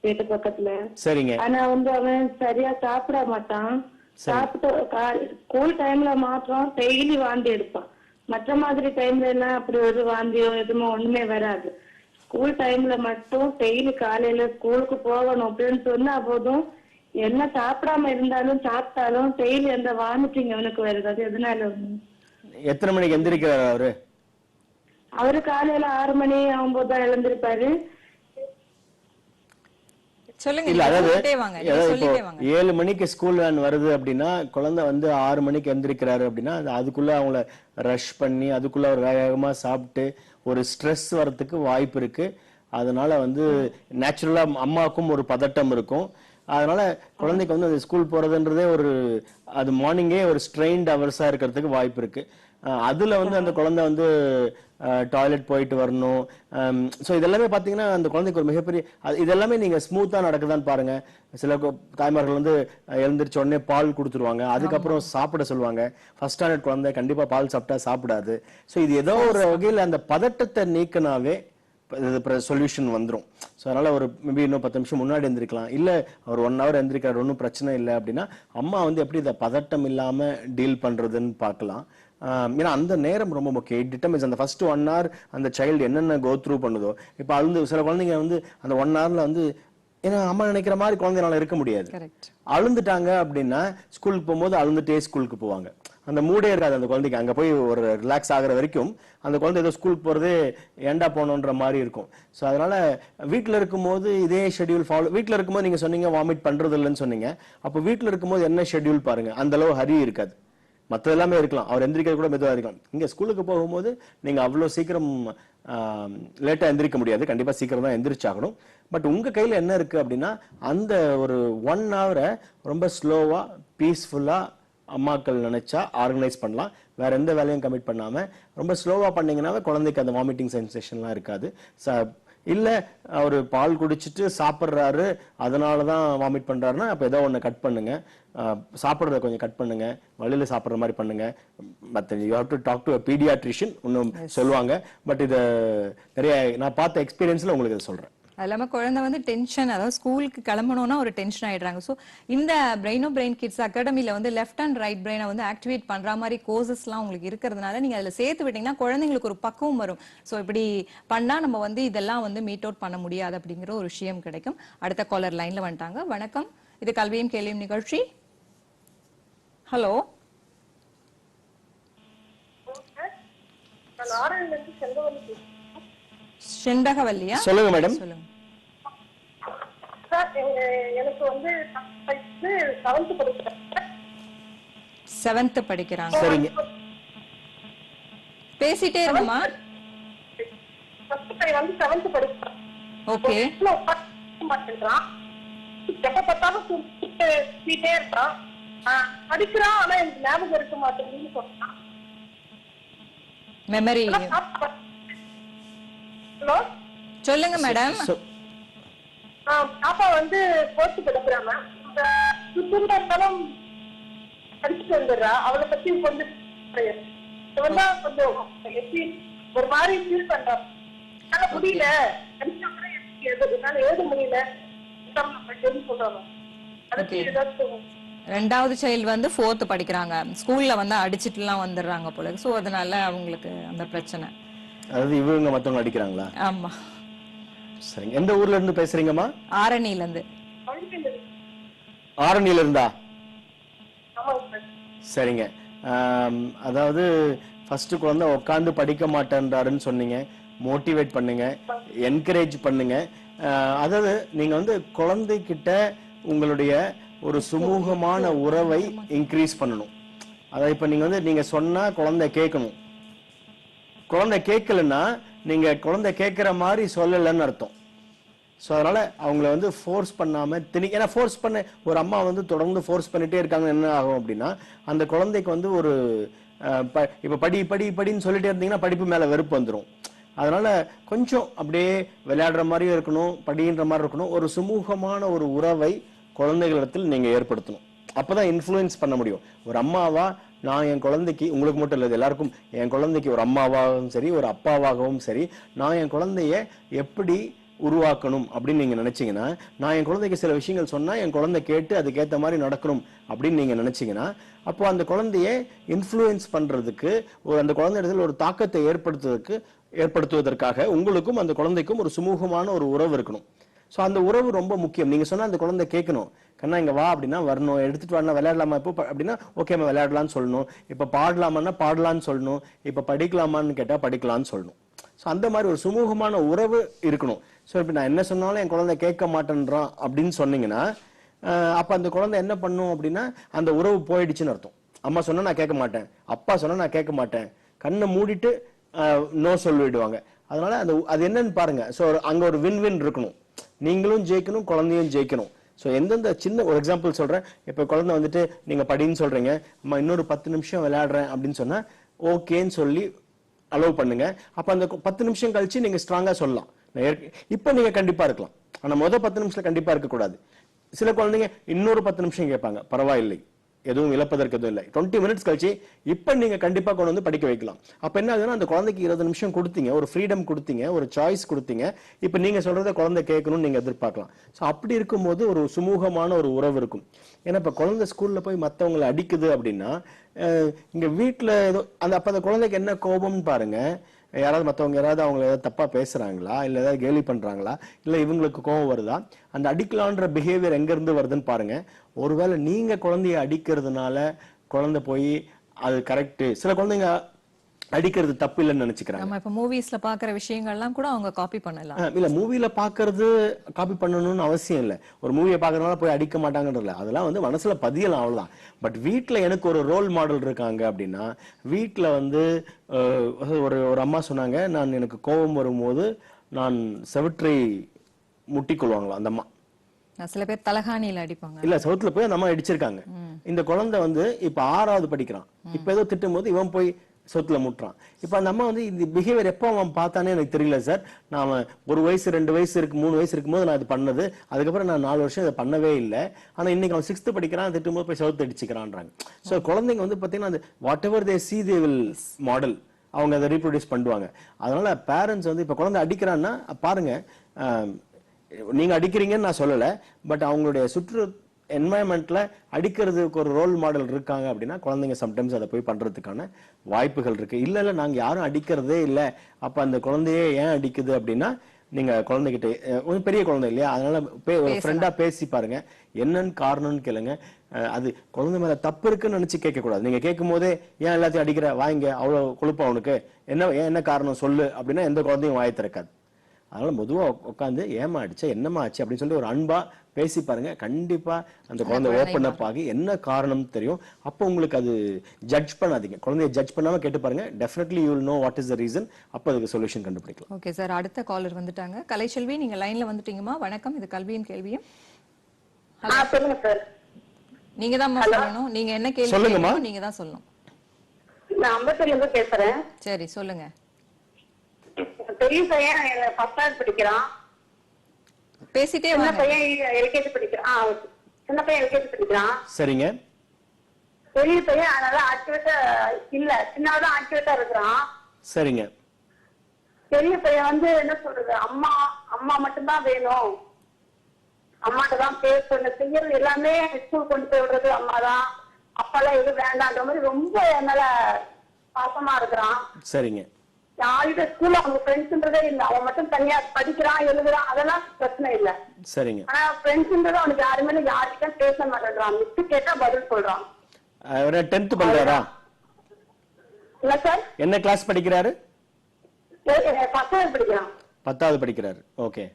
வீட்டு பக்கத்துல. சரிங்க. ஆனா வந்து அவன் சரியா சாப்பிட மாட்டான். சாப்பிட்டு ஸ்கூல் டைம்ல மாத்திரம் டெய்லி வாந்தி எடுப்பான். மற்ற மாதிரி டைம்ல எல்லாம் அப்படி ஒரு வாந்தியோ எதுவுமே ஒண்ணுமே வராது. ஸ்கூல் டைம்ல மட்டும் டெய்லி காலையில ஸ்கூலுக்கு போகணும் அப்படின்னு சொன்னா போதும், என்ன சாப்பிடாம இருந்தாலும் சாப்பிட்டாலும் டெய்லி அந்த வாமிட்டிங் அவனுக்கு வருது. அது எதனால? எத்தனை மணிக்கு எந்திரிக்கிறாரு அவரு? அவரு காலையில 6 மணி ஆகும்போது தான் எழுந்திருப்பாரு. சொல்லுங்க, இல்ல, நீங்க அதாவது சொல்லிட்டே வாங்க, நீங்க இப்போ சொல்லிட்டே வாங்க. 7 மணிக்கு ஸ்கூல் வேன் வருது அப்படின்னா, குழந்தை வந்து 6 மணிக்கு எந்திரிக்கிறாரு அப்படின்னா, அதுக்குள்ள அவங்கள ரஷ் பண்ணி அதுக்குள்ள ஒரு வேகமா சாப்பிட்டு ஒரு ஸ்ட்ரெஸ் வரதுக்கு வாய்ப்பு இருக்கு. அதனால வந்து நேச்சுரலா அம்மாவுக்கும் ஒரு பதட்டம் இருக்கும். அதனால குழந்தைக்கு வந்து அது ஸ்கூல் போறதுன்றதே அது மார்னிங்கே ஒரு ஸ்ட்ரெயின்ட் ஹவர்ஸா இருக்கிறதுக்கு வாய்ப்பு இருக்கு. அதுல வந்து அந்த குழந்தை வந்து டாய்லெட் போயிட்டு வரணும். ஸோ இதெல்லாமே பாத்தீங்கன்னா அந்த குழந்தைக்கு ஒரு மிகப்பெரிய இதெல்லாமே நீங்க ஸ்மூத்தா நடக்குதான்னு பாருங்க. சில தாய்மார்கள் வந்து எழுந்திரிச்ச உடனே பால் கொடுத்துருவாங்க, அதுக்கப்புறம் சாப்பிட சொல்லுவாங்க. ஃபர்ஸ்ட் ஸ்டாண்டர்ட் குழந்தை கண்டிப்பா பால் சாப்பிட்டா சாப்பிடாது. ஸோ இது ஏதோ ஒரு வகையில் அந்த பதட்டத்தை நீக்கினாவே சொல்யூஷன் வந்துரும். ஸோ அதனால ஒரு மேபி இன்னும் 10 நிமிஷம் முன்னாடி எந்திரிக்கலாம், இல்ல ஒரு 1 ஹவர் எந்திரிக்கிறார், ஒன்றும் பிரச்சனை இல்லை அப்படின்னா அம்மா வந்து எப்படி இதை பதட்டம் இல்லாம டீல் பண்றதுன்னு பார்க்கலாம். ஏன்னா அந்த நேரம் ரொம்ப முக்கியம். இட் டிட்டர்மின்ஸ் அந்த ஃபர்ஸ்ட் 1 hour அந்த சைல்டு என்னென்ன கோ த்ரூ பண்ணுதோ. இப்போ அழுந்து சில குழந்தைங்க வந்து அந்த 1 hourல வந்து ஏன்னா அம்மா நினைக்கிற மாதிரி குழந்தைனால இருக்க முடியாது. அழுந்துட்டாங்க அப்படின்னா ஸ்கூலுக்கு போகும்போது அழுந்துட்டே ஸ்கூலுக்கு போவாங்க. அந்த மூடே இருக்காது அந்த குழந்தைக்கு. அங்க போய் ஒரு ரிலாக்ஸ் ஆகுற வரைக்கும் அந்த குழந்தை ஏதோ ஸ்கூலுக்கு போறதே ஏண்டா போனோன்ற மாதிரி இருக்கும். ஸோ அதனால வீட்டில் இருக்கும்போது இதே ஷெட்யூல் ஃபாலோ. வீட்டில் இருக்கும்போது நீங்க சொன்னீங்க வாமிட் பண்றது இல்லைன்னு சொன்னீங்க. அப்போ வீட்டில் இருக்கும்போது என்ன ஷெட்யூல் பாருங்க, அந்த அளவு ஹரி இருக்காது. மற்ற எல்லாமே இருக்கலாம், அவர் எந்திரிக்கிறது கூட மெதுவாக இருக்கலாம். இங்க ஸ்கூலுக்கு போகும்போது நீங்க அவ்வளோ சீக்கிரம் லேட்டா எந்திரிக்க முடியாது, கண்டிப்பா சீக்கிரம் தான் எந்திரிச்சாகணும். பட் உங்க கையில என்ன இருக்கு அப்படின்னா அந்த ஒரு 1 hour ரொம்ப ஸ்லோவா பீஸ்ஃபுல்லா அம்மாக்கள் நினைச்சா ஆர்கனைஸ் பண்ணலாம். வேற எந்த வேலையும் கமிட் பண்ணாம ரொம்ப ஸ்லோவா பண்ணீங்கன்னாவே குழந்தைக்கு அந்த வாமிட்டிங் சென்சேஷன்லாம் இருக்காது. இல்ல அவரு பால் குடிச்சிட்டு சாப்பிட்றாரு அதனாலதான் வாமிட் பண்றாருன்னா அப்ப ஏதோ ஒண்ணு கட் பண்ணுங்க, சாப்பிட்றத கொஞ்சம் கட் பண்ணுங்க, வழியில சாப்பிட்ற மாதிரி பண்ணுங்க. மற்ற you have to talk to a paediatrician இன்னும் சொல்லுவாங்க. பட் இதை நிறைய நான் பார்த்த எக்ஸ்பீரியன்ஸ்ல உங்களுக்கு இதை சொல்றேன். அது இல்லாம குழந்தை வந்து டென்ஷன், அதாவது ஸ்கூலுக்கு கிளம்பணும்னா ஒரு டென்ஷன் ஆயிடுறாங்க. ஸோ இந்த பிரெயின் கிட்ஸ் அகாடமில வந்து லெஃப்ட் அண்ட் ரைட் பிரெயினை வந்து ஆக்டிவேட் பண்ற மாதிரி கோர்சஸ்லாம் உங்களுக்கு இருக்கிறதுனால நீங்க அதுல சேர்த்து விட்டீங்கன்னா குழந்தைங்களுக்கு ஒரு பக்குவம் வரும். ஸோ இப்படி பண்ணா நம்ம வந்து இதெல்லாம் வந்து மீட் அவுட் பண்ண முடியாது அப்படிங்கிற ஒரு விஷயம் கிடைக்கும். அடுத்த காலர் லைன்ல வந்துட்டாங்க. வணக்கம், இது கல்வியும் கேள்வியும் நிகழ்ச்சி. ஹலோ, செண்பகவல்லியா? சொல்லுங்க மேடம். சொல்லுங்க. எனக்கு வந்து 7th படிக்கிறாங்க. சரிங்க, பேசிட்டே இருங்கம்மா. வந்து 7th படிக்கிறான். ஓகே. மாட்டேன்றான், எப்ப பார்த்தாலும் தூக்கிட்டே இருக்கான். படிக்கிறான் ஆனா எனக்கு ஞாபகம் இருக்க மாட்டேங்குதுன்னு சொன்னான். மெமரி. ஹலோ, சொல்லுங்க மேடம். பாப்பா வந்து 4th படிக்கிறாங்க. சுத்தமா இருந்தாலும் படிச்சுட்டு வந்துடுறா. அவளை பத்தி கொஞ்சம் கொஞ்சம் எப்படி ஒரு மாதிரி ஃபீல் பண்றா. என்னால முடியல, என்னால எழுத முடியல சொல்றாங்க. அதுக்கு ஏதாச்சும் 2வது சைல்டு வந்து 4th படிக்கிறாங்க. ஸ்கூல்ல வந்து அடிச்சிட்டுலாம் வந்துடுறாங்க போல. சோ அதனால அவங்களுக்கு அந்த பிரச்சனை. அதாவது இவங்க மத்தவங்க அடிக்கிறாங்களா? ஆமா. சரிங்க, எந்த ஊர்ல இருந்து பேசுறீங்கம்மா? ஆரணில இருந்து. ஆரணில இருந்தா? சரிங்க. அதாவது ஃபர்ஸ்ட் குழந்தை உட்காந்து படிக்க மாட்டேன்றாருன்னு சொன்னீங்க. மோட்டிவேட் பண்ணுங்க, என்கரேஜ் பண்ணுங்க. அதாவது நீங்க வந்து குழந்தைகிட்ட உங்களுடைய ஒரு சுமூகமான உறவை இன்க்ரீஸ் பண்ணணும். அதாவது இப்ப நீங்க வந்து நீங்க சொன்னா குழந்தை கேட்கணும். குழந்தை கேட்கலன்னா நீங்க குழந்தை கேட்கிற மாதிரி சொல்லலன்னு அர்த்தம். ஸோ அதனால அவங்கள வந்து ஃபோர்ஸ் பண்ணாம ஏன்னா ஃபோர்ஸ் பண்ண ஒரு அம்மா வந்து தொடர்ந்து ஃபோர்ஸ் பண்ணிட்டே இருக்காங்க, என்ன ஆகும் அப்படின்னா அந்த குழந்தைக்கு வந்து ஒரு இப்ப படி படி படின்னு சொல்லிட்டே இருந்தீங்கன்னா படிப்பு மேல வெறுப்பு வந்துடும். அதனால கொஞ்சம் அப்படியே விளையாடுற மாதிரியும் இருக்கணும், படின்ற மாதிரி இருக்கணும். ஒரு சுமூகமான ஒரு உறவை குழந்தைகளிடத்தில் நீங்க ஏற்படுத்தணும். அப்பதான் இன்ஃப்ளூயன்ஸ் பண்ண முடியும். ஒரு அம்மாவா நான் என் குழந்தைக்கு, உங்களுக்கு மட்டும் இல்லை எல்லாருக்கும், என் குழந்தைக்கு ஒரு அம்மாவாகவும் சரி ஒரு அப்பாவாகவும் சரி, நான் என் குழந்தைய எப்படி உருவாக்கணும் அப்படின்னு நீங்க நினைச்சீங்கன்னா, நான் என் குழந்தைக்கு சில விஷயங்கள் சொன்னா என் குழந்தை கேட்டு அதுக்கேற்ற மாதிரி நடக்கணும் அப்படின்னு நீங்க நினைச்சீங்கன்னா, அப்போ அந்த குழந்தைய இன்ஃப்ளூயன்ஸ் பண்றதுக்கு, அந்த குழந்தையிடத்தில் ஒரு தாக்கத்தை ஏற்படுத்துவதற்காக உங்களுக்கும் அந்த குழந்தைக்கும் ஒரு சுமூகமான ஒரு உறவு இருக்கணும். சோ அந்த உறவு ரொம்ப முக்கியம். நீங்க சொன்னா அந்த குழந்தை கேட்கணும், கண்ணா இங்க வா அப்படின்னா வரணும், எடுத்துட்டு வரணும், விளையாடலாமா இப்போ அப்படின்னா ஓகேமா விளையாடலாம்னு சொல்லணும், இப்ப பாடலாமான்னா பாடலான்னு சொல்லணும், இப்ப படிக்கலாமான்னு கேட்டா படிக்கலாம்னு சொல்லணும். சோ அந்த மாதிரி ஒரு சுமூகமான உறவு இருக்கணும். சோ இப்ப நான் என்ன சொன்னாலும் என் குழந்தை கேட்க மாட்டேன்றான் அப்படின்னு சொன்னீங்கன்னா, அப்ப அந்த குழந்தை என்ன பண்ணும் அப்படின்னா அந்த உறவு போயிடுச்சுன்னு அர்த்தம். அம்மா சொன்னா நான் கேட்க மாட்டேன், அப்பா சொன்னா நான் கேட்க மாட்டேன், கண்ணை மூடிட்டு நோ சொல்லிடுவாங்க. அதனால அது என்னன்னு பாருங்க. சோ அங்க ஒரு வின் வின் இருக்கணும், நீங்களும் ஜெயிக்கணும், குழந்தையும் ஜெயிக்கணும். சோ எந்தெந்த சின்ன ஒரு எக்ஸாம்பிள் சொல்றேன். இப்ப குழந்தை வந்துட்டு நீங்க படின்னு சொல்றீங்க, அம்மா இன்னொரு 10 நிமிஷம் விளையாடுறேன் அப்படின்னு சொன்னா ஓகேன்னு சொல்லி அலோவ் பண்ணுங்க. அப்ப அந்த 10 நிமிஷம் கழிச்சு நீங்க ஸ்ட்ராங்கா சொல்லலாம், இப்ப நீங்க கண்டிப்பா இருக்கலாம். ஆனா 10 நிமிஷத்துல கண்டிப்பா இருக்க கூடாது. சில குழந்தைங்க இன்னொரு 10 நிமிஷம் கேட்பாங்க, பரவாயில்லை, எதுவும் இழப்பதற்கு எதுவும் இல்லை. 20 மினிட்ஸ் கழிச்சு இப்ப நீங்க கண்டிப்பா கொண்டு வந்து படிக்க வைக்கலாம். அப்ப என்ன ஆகுதுன்னா அந்த குழந்தைக்கு 20 நிமிஷம் கொடுத்தீங்க, ஒரு ஃப்ரீடம் கொடுத்தீங்க, ஒரு சாய்ஸ் கொடுத்தீங்க. இப்ப நீங்க சொல்றத குழந்தை கேட்கணும்னு நீங்க எதிர்பார்க்கலாம். சோ அப்படி இருக்கும்போது ஒரு சுமூகமான ஒரு உறவு இருக்கும். ஏன்னா இப்ப குழந்தை ஸ்கூல்ல போய் மத்தவங்களை அடிக்குது அப்படின்னா, இங்க வீட்டுல ஏதோ அப்ப அந்த குழந்தைக்கு என்ன கோபம்னு பாருங்க. யாராவது மத்தவங்க யாராவது அவங்க ஏதாவது தப்பா பேசுறாங்களா, இல்ல ஏதாவது கேலி பண்றாங்களா, இல்ல இவங்களுக்கு கோபம் வருதா, அந்த அடிக்கலான்ற பிஹேவியர் எங்க இருந்து வருதுன்னு பாருங்க. ஒருவேளை நீங்க குழந்தைய அடிக்கிறதுனால குழந்தை போய் அது கரெக்ட், சில குழந்தைங்க அடிக்கிறது தப்பு இல்லைன்னு நினைச்சுக்கிறாங்க. நம்ம இப்ப மூவிஸ்ல பாக்குற விஷயங்கள்லாம் கூட அவங்க காப்பி பண்ணலாம். இல்ல மூவில பாக்குறது காப்பி பண்ணணும்னு அவசியம் இல்ல. ஒரு மூவியை பாக்குறதுனால போய் அடிக்க மாட்டாங்கன்றதுல, அதெல்லாம் வந்து மனசுல பதியலாம், அவ்வளவுதான். பட் வீட்டுல எனக்கு ஒரு ரோல் மாடல் இருக்காங்க அப்படின்னா, வீட்டுல வந்து ஒரு அம்மா சொன்னாங்க, நான் எனக்கு கோபம் வரும்போது நான் செவற்றை முட்டிக்கொள்வாங்களா அந்த அம்மா. சில பேர் தலகாணியில அடிப்பாங்க. இல்ல செவத்துல போய் அந்த அம்மா அடிச்சிருக்காங்க. இந்த குழந்தை வந்து இப்ப 6வது படிக்கிறான். இப்ப ஏதோ திட்டும் போது இவன் போய் சொத்துல முட்டுறான். இப்ப அந்த அம்மா வந்து இந்த பிஹேவியர் எப்ப அவன் பார்த்தானே எனக்கு தெரியல சார், நான் 1 வயசு 2 வயசு இருக்கு 3 வயசு இருக்கும்போது நான் இது பண்ணது, அதுக்கப்புறம் நான் 4 வருஷம் இதை பண்ணவே இல்லை, ஆனா இன்னைக்கு அவன் 6th படிக்கிறான், திட்டும் போது போய் செவத்து அடிச்சுக்கிறான்றாங்க. சோ குழந்தைங்க வந்து பாத்தீங்கன்னா அந்த what ever they see they will model, அவங்க அதை ரீப்ரொடியூஸ் பண்ணுவாங்க. அதனால பேரண்ட்ஸ் வந்து இப்ப குழந்தை அடிக்கிறான்னா பாருங்க, நீங்க அடிக்கிறீங்கன்னு நான் சொல்லல, பட் அவங்களுடைய சுற்று என்வாயன்மெண்ட்ல அடிக்கிறதுக்கு ஒரு ரோல் மாடல் இருக்காங்க அப்படின்னா குழந்தைங்க சம்டைம்ஸ் அதை போய் பண்றதுக்கான வாய்ப்புகள் இருக்கு. இல்ல நாங்க யாரும் அடிக்கிறதே இல்ல, அப்ப அந்த குழந்தையே ஏன் அடிக்குது அப்படின்னா, நீங்க குழந்தைகிட்ட கொஞ்சம் பெரிய குழந்தை இல்லையா, அதனால ஒரு ஃப்ரெண்டா பேசி பாருங்க, என்னன்னு காரணம்னு கேளுங்க. அது குழந்தை மேல தப்பு இருக்குன்னு நினைச்சு கேட்க கூடாது. நீங்க கேட்கும் போதே ஏன் எல்லாத்தையும் அடிக்கிற, வாங்க அவ்வளவு கொழுப்பா அவனுக்கு, என்ன காரணம் சொல்லு அப்படின்னா எந்த குழந்தையும் வாயை திறக்காது. அதனால பொதுவா உட்காந்து ஏமா அடிச்ச, என்னமா ஆச்சு அப்படின்னு சொல்லி ஒரு அன்பா பேசி பாருங்க, கண்டிப்பா அந்த குழந்தை ஓப்பன் அப் ஆகி என்ன காரணம் தெரியும். அப்போ உங்களுக்கு அது ஜட்ஜ் பண்ணாதீங்க, குழந்தைய ஜட்ஜ் பண்ணாம கேட்டு பாருங்க, definitely you will know what is the reason. அப்போ அதுக்கு சொல்யூஷன் கண்டுபிடிக்கலாம். ஓகே சார், அடுத்த காலர் வந்துட்டாங்க. கலைச்செல்வி, நீங்க லைன்ல வந்துட்டீங்கம்மா. வணக்கம், இது கல்வியின் கேள்வியும். சொல்லுங்க சார். நீங்க தான் சொல்லணும், நீங்க என்ன கேள்வி சொல்லுங்கம்மா, நீங்க தான் சொல்லணும். நான் அம்பத்தூர்ல இருந்து பேசுறேன். சரி சொல்லுங்க. பெரிய பையன் 10th படிக்கிறான், பேசிட்டே சின்ன வாங்க. பையன் எல்கேஜி படிக்கிறான். சின்ன பையன் எல்கேஜி படிக்கிறான். சரிங்க. பெரிய பையன் அதனால ஆக்டிவேட்டா இல்ல, சின்னதான் ஆக்டிவேட்டா இருக்கிறான். சரிங்க. பெரிய பையன் வந்து என்ன சொல்றது, அம்மா அம்மா மட்டும்தான் வேணும், அம்மாட்ட தான் பேசணும், செய்யறது எல்லாமே ஸ்கூல் கொண்டு போய் விடுறது அம்மா தான், அப்பாலாம் எதுவும் வேண்டான்ற மாதிரி ரொம்ப என்னால பாசமா இருக்கிறான். சரிங்க. யாருடைய ஸ்கூல்ல அவங்க ஃப்ரெண்ட்ஸ்ன்றதே இல்ல, அவன் மட்டும் தனியா படிக்கிறான் எழுதுறான், அதெல்லாம் பிரச்சனை இல்ல. சரிங்க. ஆனா ஃப்ரெண்ட்ஸ்ன்றது அவனுக்கு யாருமே யார்கிட்ட பேச மாட்டேன்றான், மிஸ் கேட்டா பதில் சொல்றான். 10th படிக்கிறாரா? இல்ல சார். என்ன கிளாஸ் படிக்கிறாரு? 10th படிக்கிறான். 10வது படிக்கிறாரு. ஓகே.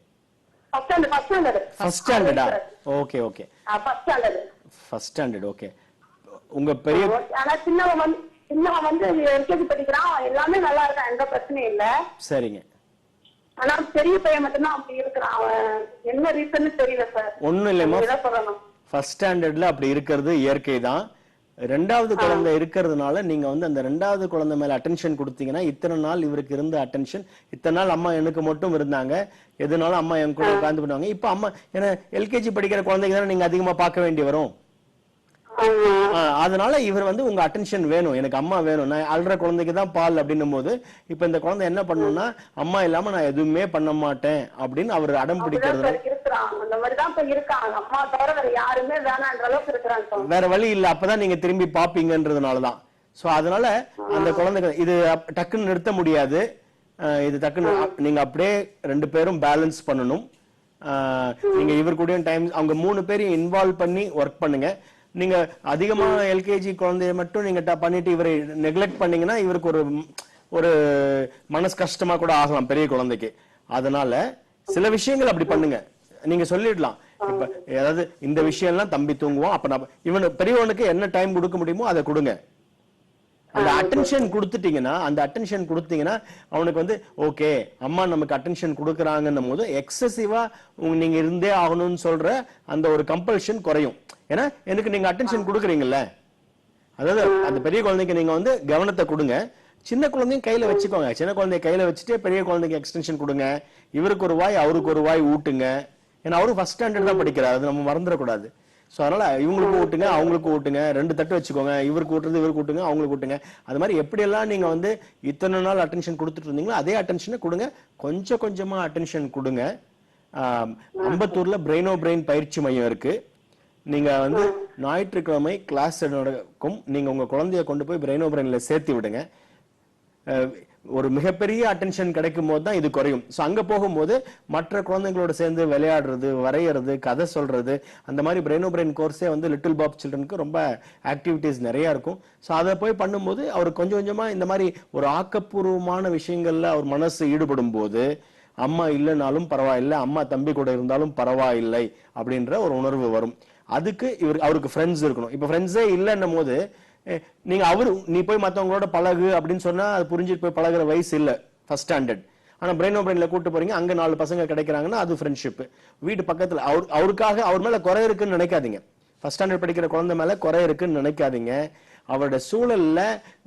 ஃபர்ஸ்ட் ஸ்டாண்டர்டா? Okay okay. First standard. Okay. உங்க பெரிய ஆனா சின்னவன் வந்து எல்கேஜி படிக்கிறான், எல்லாமே நல்லா இருக்கான், எந்த பிரச்சனையும் இல்ல. சரிங்க. ஆனா பெரிய பையன் மட்டும்தான் அப்படி இருக்கிறான், அவன் என்ன ரீசன் தெரியல சார். ஒண்ணும் இல்லையா, ஃபர்ஸ்ட் ஸ்டாண்டர்ட்ல அப்படி இருக்கிறது இயற்கை தான். ரெண்டாவது குழந்தை இருக்கிறதுனால நீங்க வந்து அந்த ரெண்டாவது குழந்தை மேல அட்டென்ஷன் கொடுத்தீங்கன்னா, இத்தனை நாள் இவருக்கு இருந்த அட்டென்ஷன், இத்தனை நாள் அம்மா எனக்கு மட்டும் இருந்தாங்க, எதுனாலும் அம்மா என் கூட உட்கார்ந்து பண்ணுவாங்க. இப்ப அம்மா ஏன்னா எல்கேஜி படிக்கிற குழந்தைக்கு தானே நீங்க அதிகமா பார்க்க வேண்டி வரும். அதனால இவர் வந்து உங்க அட்டென்ஷன் வேணும், எனக்கு அம்மா வேணும், நான் அல்ற குழந்தைக்கு தான் பால் அப்படின்னும் போது இப்ப இந்த குழந்தை என்ன பண்ணணும்னா, அம்மா இல்லாம நான் எதுவுமே பண்ண மாட்டேன் அப்படின்னு அவர் அடம் பிடிக்கிறது. வேற வழி இல்ல, அப்பதான் நீங்க திரும்பி பாப்பீங்கன்றதுனாலதான். சோ அதனால அந்த குழந்தைங்க இது டக்குன்னு நிறுத்த முடியாது. இது டக்குன்னு நீங்க அப்படியே 2 பேரும் பேலன்ஸ் பண்ணணும். நீங்க இவர் கூடயும் டைம் அவங்க 3 பேரையும் இன்வால்வ் பண்ணி ஒர்க் பண்ணுங்க. நீங்க அதிகமா எல்கேஜி குழந்தைய மட்டும் நீங்க பண்ணிட்டு இவரை நெக்லெக்ட் பண்ணீங்கன்னா இவருக்கு ஒரு மனசு கஷ்டமா கூட ஆகலாம் பெரிய குழந்தைக்கு. அதனால சில விஷயங்கள் அப்படி பண்ணுங்க. நீங்க சொல்லிடலாம், இப்ப ஏதாவது இந்த விஷயம் எல்லாம் தம்பி தூங்குவோம், அப்ப நான் இவனு பெரியவனுக்கு என்ன டைம் கொடுக்க முடியுமோ அதை கொடுங்க. அந்த அட்டென்ஷன் கொடுத்துட்டீங்கன்னா, அந்த அட்டென்ஷன் கொடுத்தீங்கன்னா அவனுக்கு வந்து ஓகே அம்மா நமக்கு அட்டென்ஷன் கொடுக்கறாங்கன்னும் போது எக்ஸசிவா நீங்க இருந்தே ஆகணும்னு சொல்ற அந்த ஒரு கம்பல்ஷன் குறையும். ஏன்னா எனக்கு நீங்க அட்டென்ஷன் கொடுக்குறீங்கல்ல, அதாவது அந்த பெரிய குழந்தைக்கு நீங்க வந்து கவனத்தை கொடுங்க, சின்ன குழந்தையும் கையில வச்சுக்கோங்க. சின்ன குழந்தைய கையில வச்சுட்டு பெரிய குழந்தைக்கு எக்ஸ்டென்ஷன் கொடுங்க. இவருக்கு ஒரு வாய் அவருக்கு ஒரு வாய் ஊட்டுங்க. ஏன்னா அவரு ஃபர்ஸ்ட் ஸ்டாண்டர்ட் தான் படிக்கிறார், அது நம்ம மறந்துடக்கூடாது. சோ அதனால இவங்களுக்கு ஊட்டுங்க, அவங்களுக்கு ஊட்டுங்க, 2 தட்டு வச்சுக்கோங்க, இவருக்கு ஊட்டுறது இவருக்கு ஊட்டுங்க, அவங்களுக்கு ஊட்டுங்க. அது மாதிரி எப்படி எல்லாம் நீங்க வந்து இத்தனை நாள் அட்டென்ஷன் கொடுத்துட்டு இருந்தீங்களோ அதே அட்டென்ஷனை கொடுங்க. கொஞ்சம் கொஞ்சமா அட்டென்ஷன் கொடுங்க. அம்பத்தூர்ல பிரெயினோ பிரெயின் பயிற்சி மையம் இருக்கு. நீங்க வந்து ஞாயிற்றுக்கிழமை கிளாஸ் நடக்கும். நீங்க உங்க குழந்தைய கொண்டு போய் பிரெயினோ பிரெயின்ல சேர்த்து விடுங்க. ஒரு மிகப்பெரிய அட்டென்ஷன் கிடைக்கும் போது தான் இது குறையும். சோ அங்க போகும்போது மற்ற குழந்தைங்களோட சேர்ந்து விளையாடுறது, வரையறது, கதை சொல்றது, அந்த மாதிரி பிரெயினோ பிரெயின் கோர்ஸே வந்து லிட்டில் பாப் சில்ட்ரனுக்கு ரொம்ப ஆக்டிவிட்டிஸ் நிறைய இருக்கும். சோ அதை போய் பண்ணும்போது அவர் கொஞ்சம் கொஞ்சமா இந்த மாதிரி ஒரு ஆக்கப்பூர்வமான விஷயங்கள்ல அவர் மனசு ஈடுபடும் போது அம்மா இல்லைனாலும் பரவாயில்லை, அம்மா தம்பி கூட இருந்தாலும் பரவாயில்லை அப்படின்ற ஒரு உணர்வு வரும். அதுக்கு அவருக்கு ஃப்ரெண்ட்ஸ் இருக்கணும். இப்ப ஃப்ரெண்ட்ஸே இல்லைன்னும் போது நீங்க நீ போய் மத்தவங்களோட பழகு அப்படின்னு சொன்னா அது புரிஞ்சுட்டு போய் பழகுற வயசு இல்ல ஃபர்ஸ்ட் ஸ்டாண்டர்ட். ஆனா பிரெயினோ பிரெயின்ல கூட்டு போறீங்க, அங்க 4 பசங்க கிடைக்கிறாங்கன்னா அது ஃப்ரெண்ட்ஷிப். வீட்டு பக்கத்துல அவருக்காக அவர் மேல குறை இருக்குன்னு நினைக்காதீங்க. ஃபர்ஸ்ட் ஸ்டாண்டர்ட் படிக்கிற குழந்தை மேல குறை இருக்குன்னு நினைக்காதீங்க. அவருடைய சூழல்ல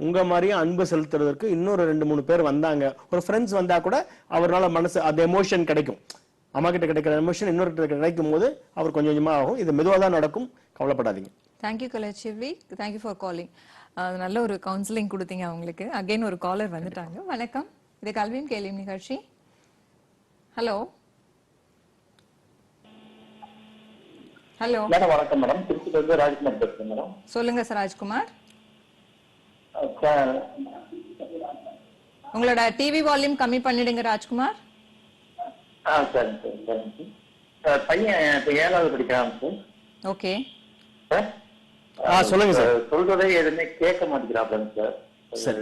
உங்க மாதிரியும் அன்பு செலுத்துறதுக்கு இன்னொரு 2-3 பேர் வந்தாங்க, ஒரு ஃப்ரெண்ட்ஸ் வந்தா கூட அவரால் மனசு அந்த எமோஷன் கிடைக்கும். அம்மா கிட்ட கிடைக்கிற எமோஷன் இன்னொரு கிடைக்கும் போது அவர் கொஞ்சம் கொஞ்சமா ஆகும். இது மெதுவா தான் நடக்கும், கவலைப்படாதீங்க. தேங்க்யூ கலாச்சிவி, தேங்க்யூ ஃபார் காலிங். நல்ல ஒரு கவுன்சிலிங் கொடுத்தீங்க அவங்களுக்கு. அகைன் ஒரு காலர் வந்துட்டாங்க. வணக்கம், இது கல்வியும் கேள்வியும் நிகழ்ச்சி. ஹலோ ஹலோ மேடம், வணக்கம் மேடம். திருச்சியில இருந்து ராஜ்குமார் பேசுறேன் மேடம். சொல்லுங்க சார் ராஜ்குமார். உங்களோட டிவி வால்யூம் கம்மி பண்ணிடுங்க ராஜ்குமார். சரி சரி சார். பையன் இப்ப 7வது படிக்கிறான் சார். ஓகே சார், சொல்லுங்க சார். சொல்றதே எதுவுமே கேட்க மாட்டேங்கிறாப்லங்க சார்.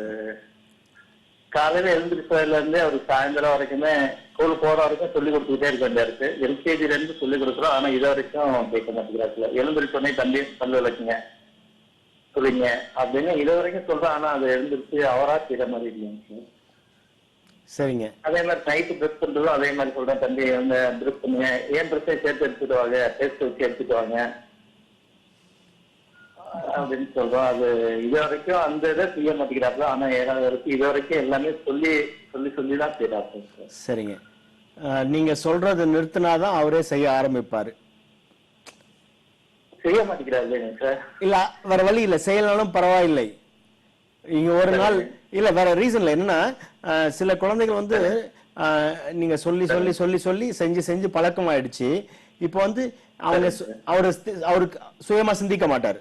காலையில எழுந்திரிச்சதுல இருந்து அவர் சாயந்தரம் வரைக்குமே ஸ்கூல் போற வரைக்கும் சொல்லி கொடுத்துக்கிட்டே இருக்க வேண்டியா இருக்கு. எல்கேஜில இருந்து சொல்லி கொடுக்குறோம், ஆனா இது வரைக்கும் கேட்க மாட்டேங்கிறாப்புல. எழுந்திரிச்சோடனே தம்பி பல்லு விளக்குங்க சொல்லுங்க அப்படின்னு இது வரைக்கும் சொல்றோம், ஆனா அதை எழுந்திரிச்சு அவரா செய்யற மாதிரி இல்லைங்க சார். சரிங்க. அதே மாதிரி நைட்டு பிரஷ் பண்றதும் அதே மாதிரி சொல்றேன், தம்பி வந்து பிரஷ் பண்ணுங்க, ஏன் பிரஷை சேர்த்து எடுத்துட்டு வாங்க, டேஸ்ட் வச்சு எடுத்துட்டு வாங்க அப்படின்னு சொல்றோம். அது இது வரைக்கும் அந்த இதை செய்ய மாட்டேங்கிறாப்புல. ஆனா 7வது வரைக்கும் இது வரைக்கும் எல்லாமே சொல்லி சொல்லி சொல்லிதான் செய்யறாப்புல. சரிங்க, நீங்க சொல்றது நிறுத்தினாதான் அவரே செய்ய ஆரம்பிப்பாரு. செய்ய மாட்டேங்கிறாரு சார். இல்ல வேற வழி இல்ல, செய்யலாலும் பரவாயில்லை. இங்க ஒரு நாள் இல்ல வேற ரீசன்ல என்னன்னா, சில குழந்தைகள் வந்து நீங்க சொல்லி சொல்லி சொல்லி சொல்லி செஞ்சு செஞ்சு பழக்கம் ஆயிடுச்சு. இப்ப வந்து அவருக்கு சுயமா சிந்திக்க மாட்டாரு.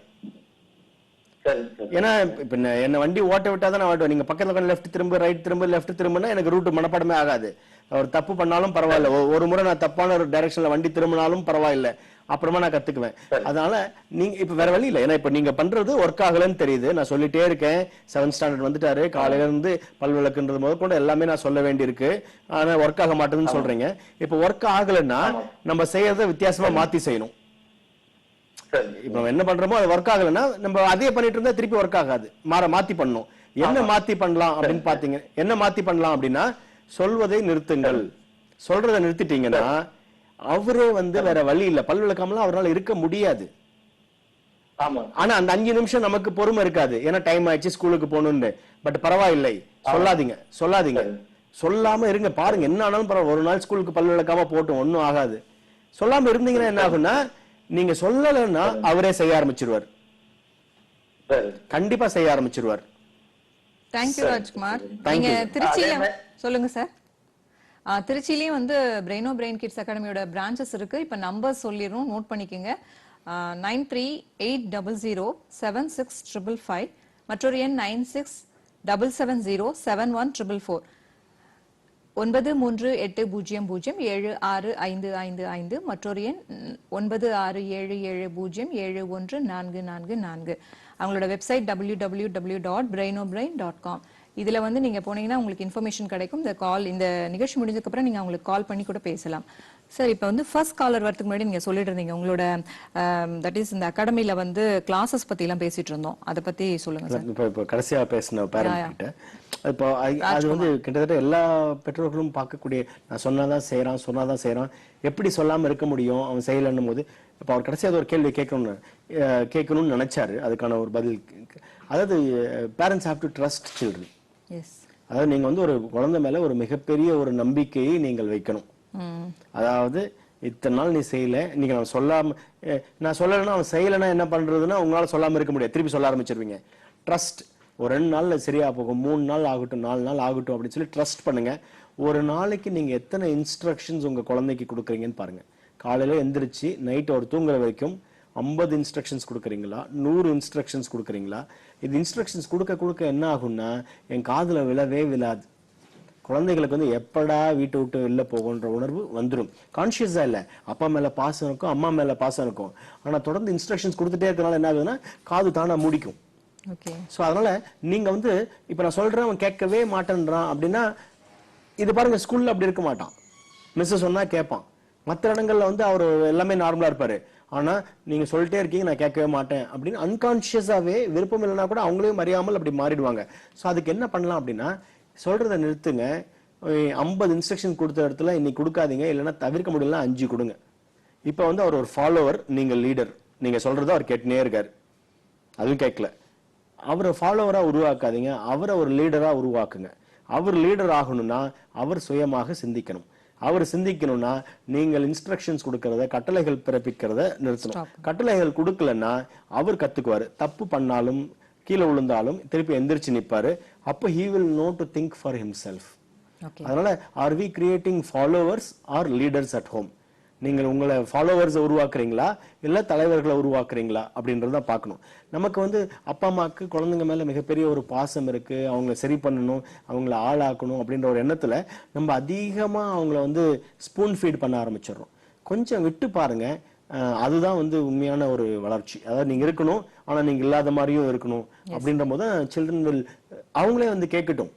ஏன்னா இப்ப என்ன வண்டி ஓட்ட விட்டாதான் நான் ஓட்டுவேன். நீங்க பக்கத்துல லெஃப்ட் திரும்ப, ரைட் திரும்ப, லெஃப்ட் திரும்பினா எனக்கு ரூட் மனப்பாடமே ஆகாது. அவர் தப்பு பண்ணாலும் பரவாயில்ல, ஒரு முறை நான் தப்பான ஒரு டைரக்ஷன்ல வண்டி திரும்பினாலும் பரவாயில்ல, அப்புறமா நான் கத்துக்குவேன். அதனால நீங்க இப்ப வேற வழி இல்ல. ஏன்னா இப்ப நீங்க பண்றது ஒர்க் ஆகலன்னு தெரியுது. நான் சொல்லிட்டே இருக்கேன், 7th ஸ்டாண்டர்ட் வந்துட்டாரு, காலையில இருந்து பல் விளக்குன்றது முதற்கொண்டு எல்லாமே நான் சொல்ல வேண்டி இருக்கு. ஆனா ஒர்க் ஆக மாட்டேதுன்னு சொல்றீங்க. இப்ப ஒர்க் ஆகலைன்னா நம்ம செய்யறத வித்தியாசமா மாத்தி செய்யணும். இப்ப என்ன பண்றோமோ அது ஒர்க் ஆகலைன்னா நம்ம அதே பண்ணிட்டு இருந்தா திருப்பி ஒர்க் ஆகாது, மாத்தி பண்ணணும். என்ன மாத்தி பண்ணலாம் அப்படின்னு பாத்தீங்க, என்ன மாத்தி பண்ணலாம் அப்படின்னா, சொல்வதை நிறுத்துங்கள். சொல்றதை நிறுத்திட்டீங்கன்னா அவரே வந்து வேற வழி இல்ல, பல் விளக்காமலாம் அவரால் இருக்க முடியாது. ஆமா ஆனா அந்த 5 நிமிஷம் நமக்கு பொறுமை இருக்காது, ஏன்னா டைம் ஆயிடுச்சு ஸ்கூலுக்கு போகணும்னு. பட் பரவாயில்லை, சொல்லாதீங்க. சொல்லாம இருங்க, பாருங்க என்ன ஆனாலும் பரவாயில்ல, ஒரு நாள் ஸ்கூலுக்கு பல்லு விளக்காம போட்டும், ஒன்னும் ஆகாது. சொல்லாம இருந்தீங்கன்னா என்ன ஆகும்னா, நீங்க சொல்லலைன்னா அவரே செய்ய ஆரம்பிச்சிருவார், கண்டிப்பா செய்ய ஆரம்பிச்சிருவார். தேங்க்யூ ராஜ்குமார். நீங்க திருச்சியில சொல்லுங்க சார். திருச்சியிலயும் வந்து பிரெயினோ பிரெயின் கிட்ஸ் அகாடமியோட பிரான்ச்சஸ் இருக்கு. இப்ப நம்பர் சொல்லிடுறோம், நோட் பண்ணிக்கோங்க. 93807655, மற்றொரு எண் 9677071444, 9380076555, மற்றொரு எண் 9677071444. அவங்களோட வெப்சைட் www.brainobrain.com. இதுல வந்து நீங்க போனீங்கன்னா உங்களுக்கு இன்ஃபர்மேஷன் கிடைக்கும். இந்த நிகழ்ச்சி முடிஞ்சதுக்கு அப்புறம் நீங்க அவங்களுக்கு கால் பண்ணி கூட பேசலாம். சார், இப்போ வந்து ஃபர்ஸ்ட் காலர் வரதுக்கு முன்னாடி நீங்க சொல்லிட்டு இருந்தீங்க உங்களோட தட் இஸ் இந்த அகாடமில வந்து கிளாஸஸ் பத்தி எல்லாம் பேசிட்டு இருந்தோம், அதை பத்தி சொல்லுங்க சார். இப்போ கடைசியா பேசின பேரண்ட் கிட்ட இப்போ அது வந்து கிட்டத்தட்ட எல்லா பெற்றோர்களும் பார்க்கக்கூடிய, நான் சொன்னாதான் செய்யறான், எப்படி சொல்லாம இருக்க முடியும் அவன் செய்யலன்னும் போது, இப்போ அவர் கடைசியாக ஒரு கேள்வி கேட்கணும்னு நினைச்சாரு. அதுக்கான ஒரு பதில், அதாவது parents have to trust children. அதாவது நீங்க வந்து ஒரு குழந்தை மேல ஒரு மிகப்பெரிய ஒரு நம்பிக்கையை நீங்கள் வைக்கணும். அதாவது இத்தனை நாள் நீ செய்யல, நீங்க நான் சொல்லலைன்னா அவன் செய்யலைன்னா என்ன பண்றதுன்னா உங்களால சொல்லாம இருக்க முடியாது, திருப்பி சொல்ல ஆரம்பிச்சிருவீங்க. ட்ரஸ்ட், ஒரு 2 நாள்ல சரியா போகும், 3 நாள் ஆகட்டும், 4 நாள் ஆகட்டும் அப்படின்னு சொல்லி ட்ரஸ்ட் பண்ணுங்க. ஒரு நாளைக்கு நீங்க எத்தனை இன்ஸ்ட்ரக்ஷன்ஸ் உங்க குழந்தைக்கு கொடுக்குறீங்கன்னு பாருங்க. காலையில எந்திரிச்சு நைட் அவர் தூங்குற வரைக்கும் 50 இன்ஸ்ட்ரக்ஷன்ஸ் கொடுக்குறீங்களா, 100 இன்ஸ்ட்ரக்ஷன்ஸ் கொடுக்குறீங்களா? இது இன்ஸ்ட்ரக்ஷன்ஸ் கொடுக்க என்ன ஆகும்னா என் காதுல விழாது. குழந்தைகளுக்கு வந்து எப்படா வீட்டை விட்டு வெளில போகுன்ற உணர்வு வந்துடும். கான்சியஸா இல்ல, அப்பா மேல பாசம் இருக்கும், அம்மா மேல பாசம் இருக்கும். ஆனா தொடர்ந்து இன்ஸ்ட்ரக்ஷன்ஸ் கொடுத்துட்டே இருக்கனால என்ன ஆகுதுன்னா காது தானா மூடிக்கும். சோ அதனால நீங்க வந்து இப்ப நான் சொல்றேன் அவன் கேட்கவே மாட்டேன்றான் அப்படின்னா, இது பாருங்க ஸ்கூல்ல அப்படி இருக்க மாட்டான், மிஸ் சொன்னா கேட்பான். மற்ற இடங்கள்ல வந்து அவர் எல்லாமே நார்மலா இருப்பாரு. ஆனா நீங்க சொல்லிட்டே இருக்கீங்க நான் கேட்கவே மாட்டேன் அப்படின்னு அன்கான்சியஸாவே, விருப்பம் இல்லைன்னா கூட அவங்களையும் அறியாமல் அப்படி மாறிடுவாங்க. சோ அதுக்கு என்ன பண்ணலாம் அப்படின்னா, சொல்றதை நிறுத்துங்க. 50 இன்ஸ்ட்ரக்ஷன் கொடுத்த இடத்துல இன்னைக்கு கொடுக்காதீங்க, இல்லைன்னா தவிர்க்க முடியல 5 கொடுங்க. இப்ப வந்து அவர் ஒரு ஃபாலோவர், நீங்க லீடர். நீங்க சொல்றதை அவர் கேட்டுனே இருக்காரு, அதுவும் கேட்கல. அவரை ஃபாலோவரா உருவாக்காதீங்க, அவரை ஒரு லீடரா உருவாக்குங்க. அவர் லீடர் ஆகணும்னா அவர் சுயமாக சிந்திக்கணும். அவர் சிந்திக்கணும்னா நீங்கள் இன்ஸ்ட்ரக்ஷன்ஸ் கொடுக்கறத, கட்டளைகள் பிறப்பிக்கிறத நிறுத்தணும். கட்டளைகள் கொடுக்கலன்னா அவர் கத்துக்குவாரு. தப்பு பண்ணாலும் கீழே விழுந்தாலும் திருப்பி எந்திரிச்சு நிப்பாரு. அப்போ he will know to think for himself. அதனால are we creating followers or leaders at home? நீங்கள் உங்களை ஃபாலோவர்ஸ் உருவாக்குறீங்களா இல்ல தலைவர்களை உருவாக்குறீங்களா அப்படின்றத பார்க்கணும். நமக்கு வந்து அப்பா அம்மாக்கு குழந்தைங்க மேல மிகப்பெரிய ஒரு பாசம் இருக்கு, அவங்கள சரி பண்ணணும், அவங்கள ஆளாக்கணும் அப்படின்ற ஒரு எண்ணத்துல நம்ம அதிகமா அவங்கள வந்து ஸ்பூன் ஃபீட் பண்ண ஆரம்பிச்சிடுறோம். கொஞ்சம் விட்டு பாருங்க, அதுதான் வந்து உண்மையான ஒரு வளர்ச்சி. அதாவது நீங்க இருக்கணும் ஆனா நீங்க இல்லாத மாதிரியும் இருக்கணும் அப்படின்ற போது சில்ட்ரன் வில் அவங்களே வந்து கேட்கட்டும்.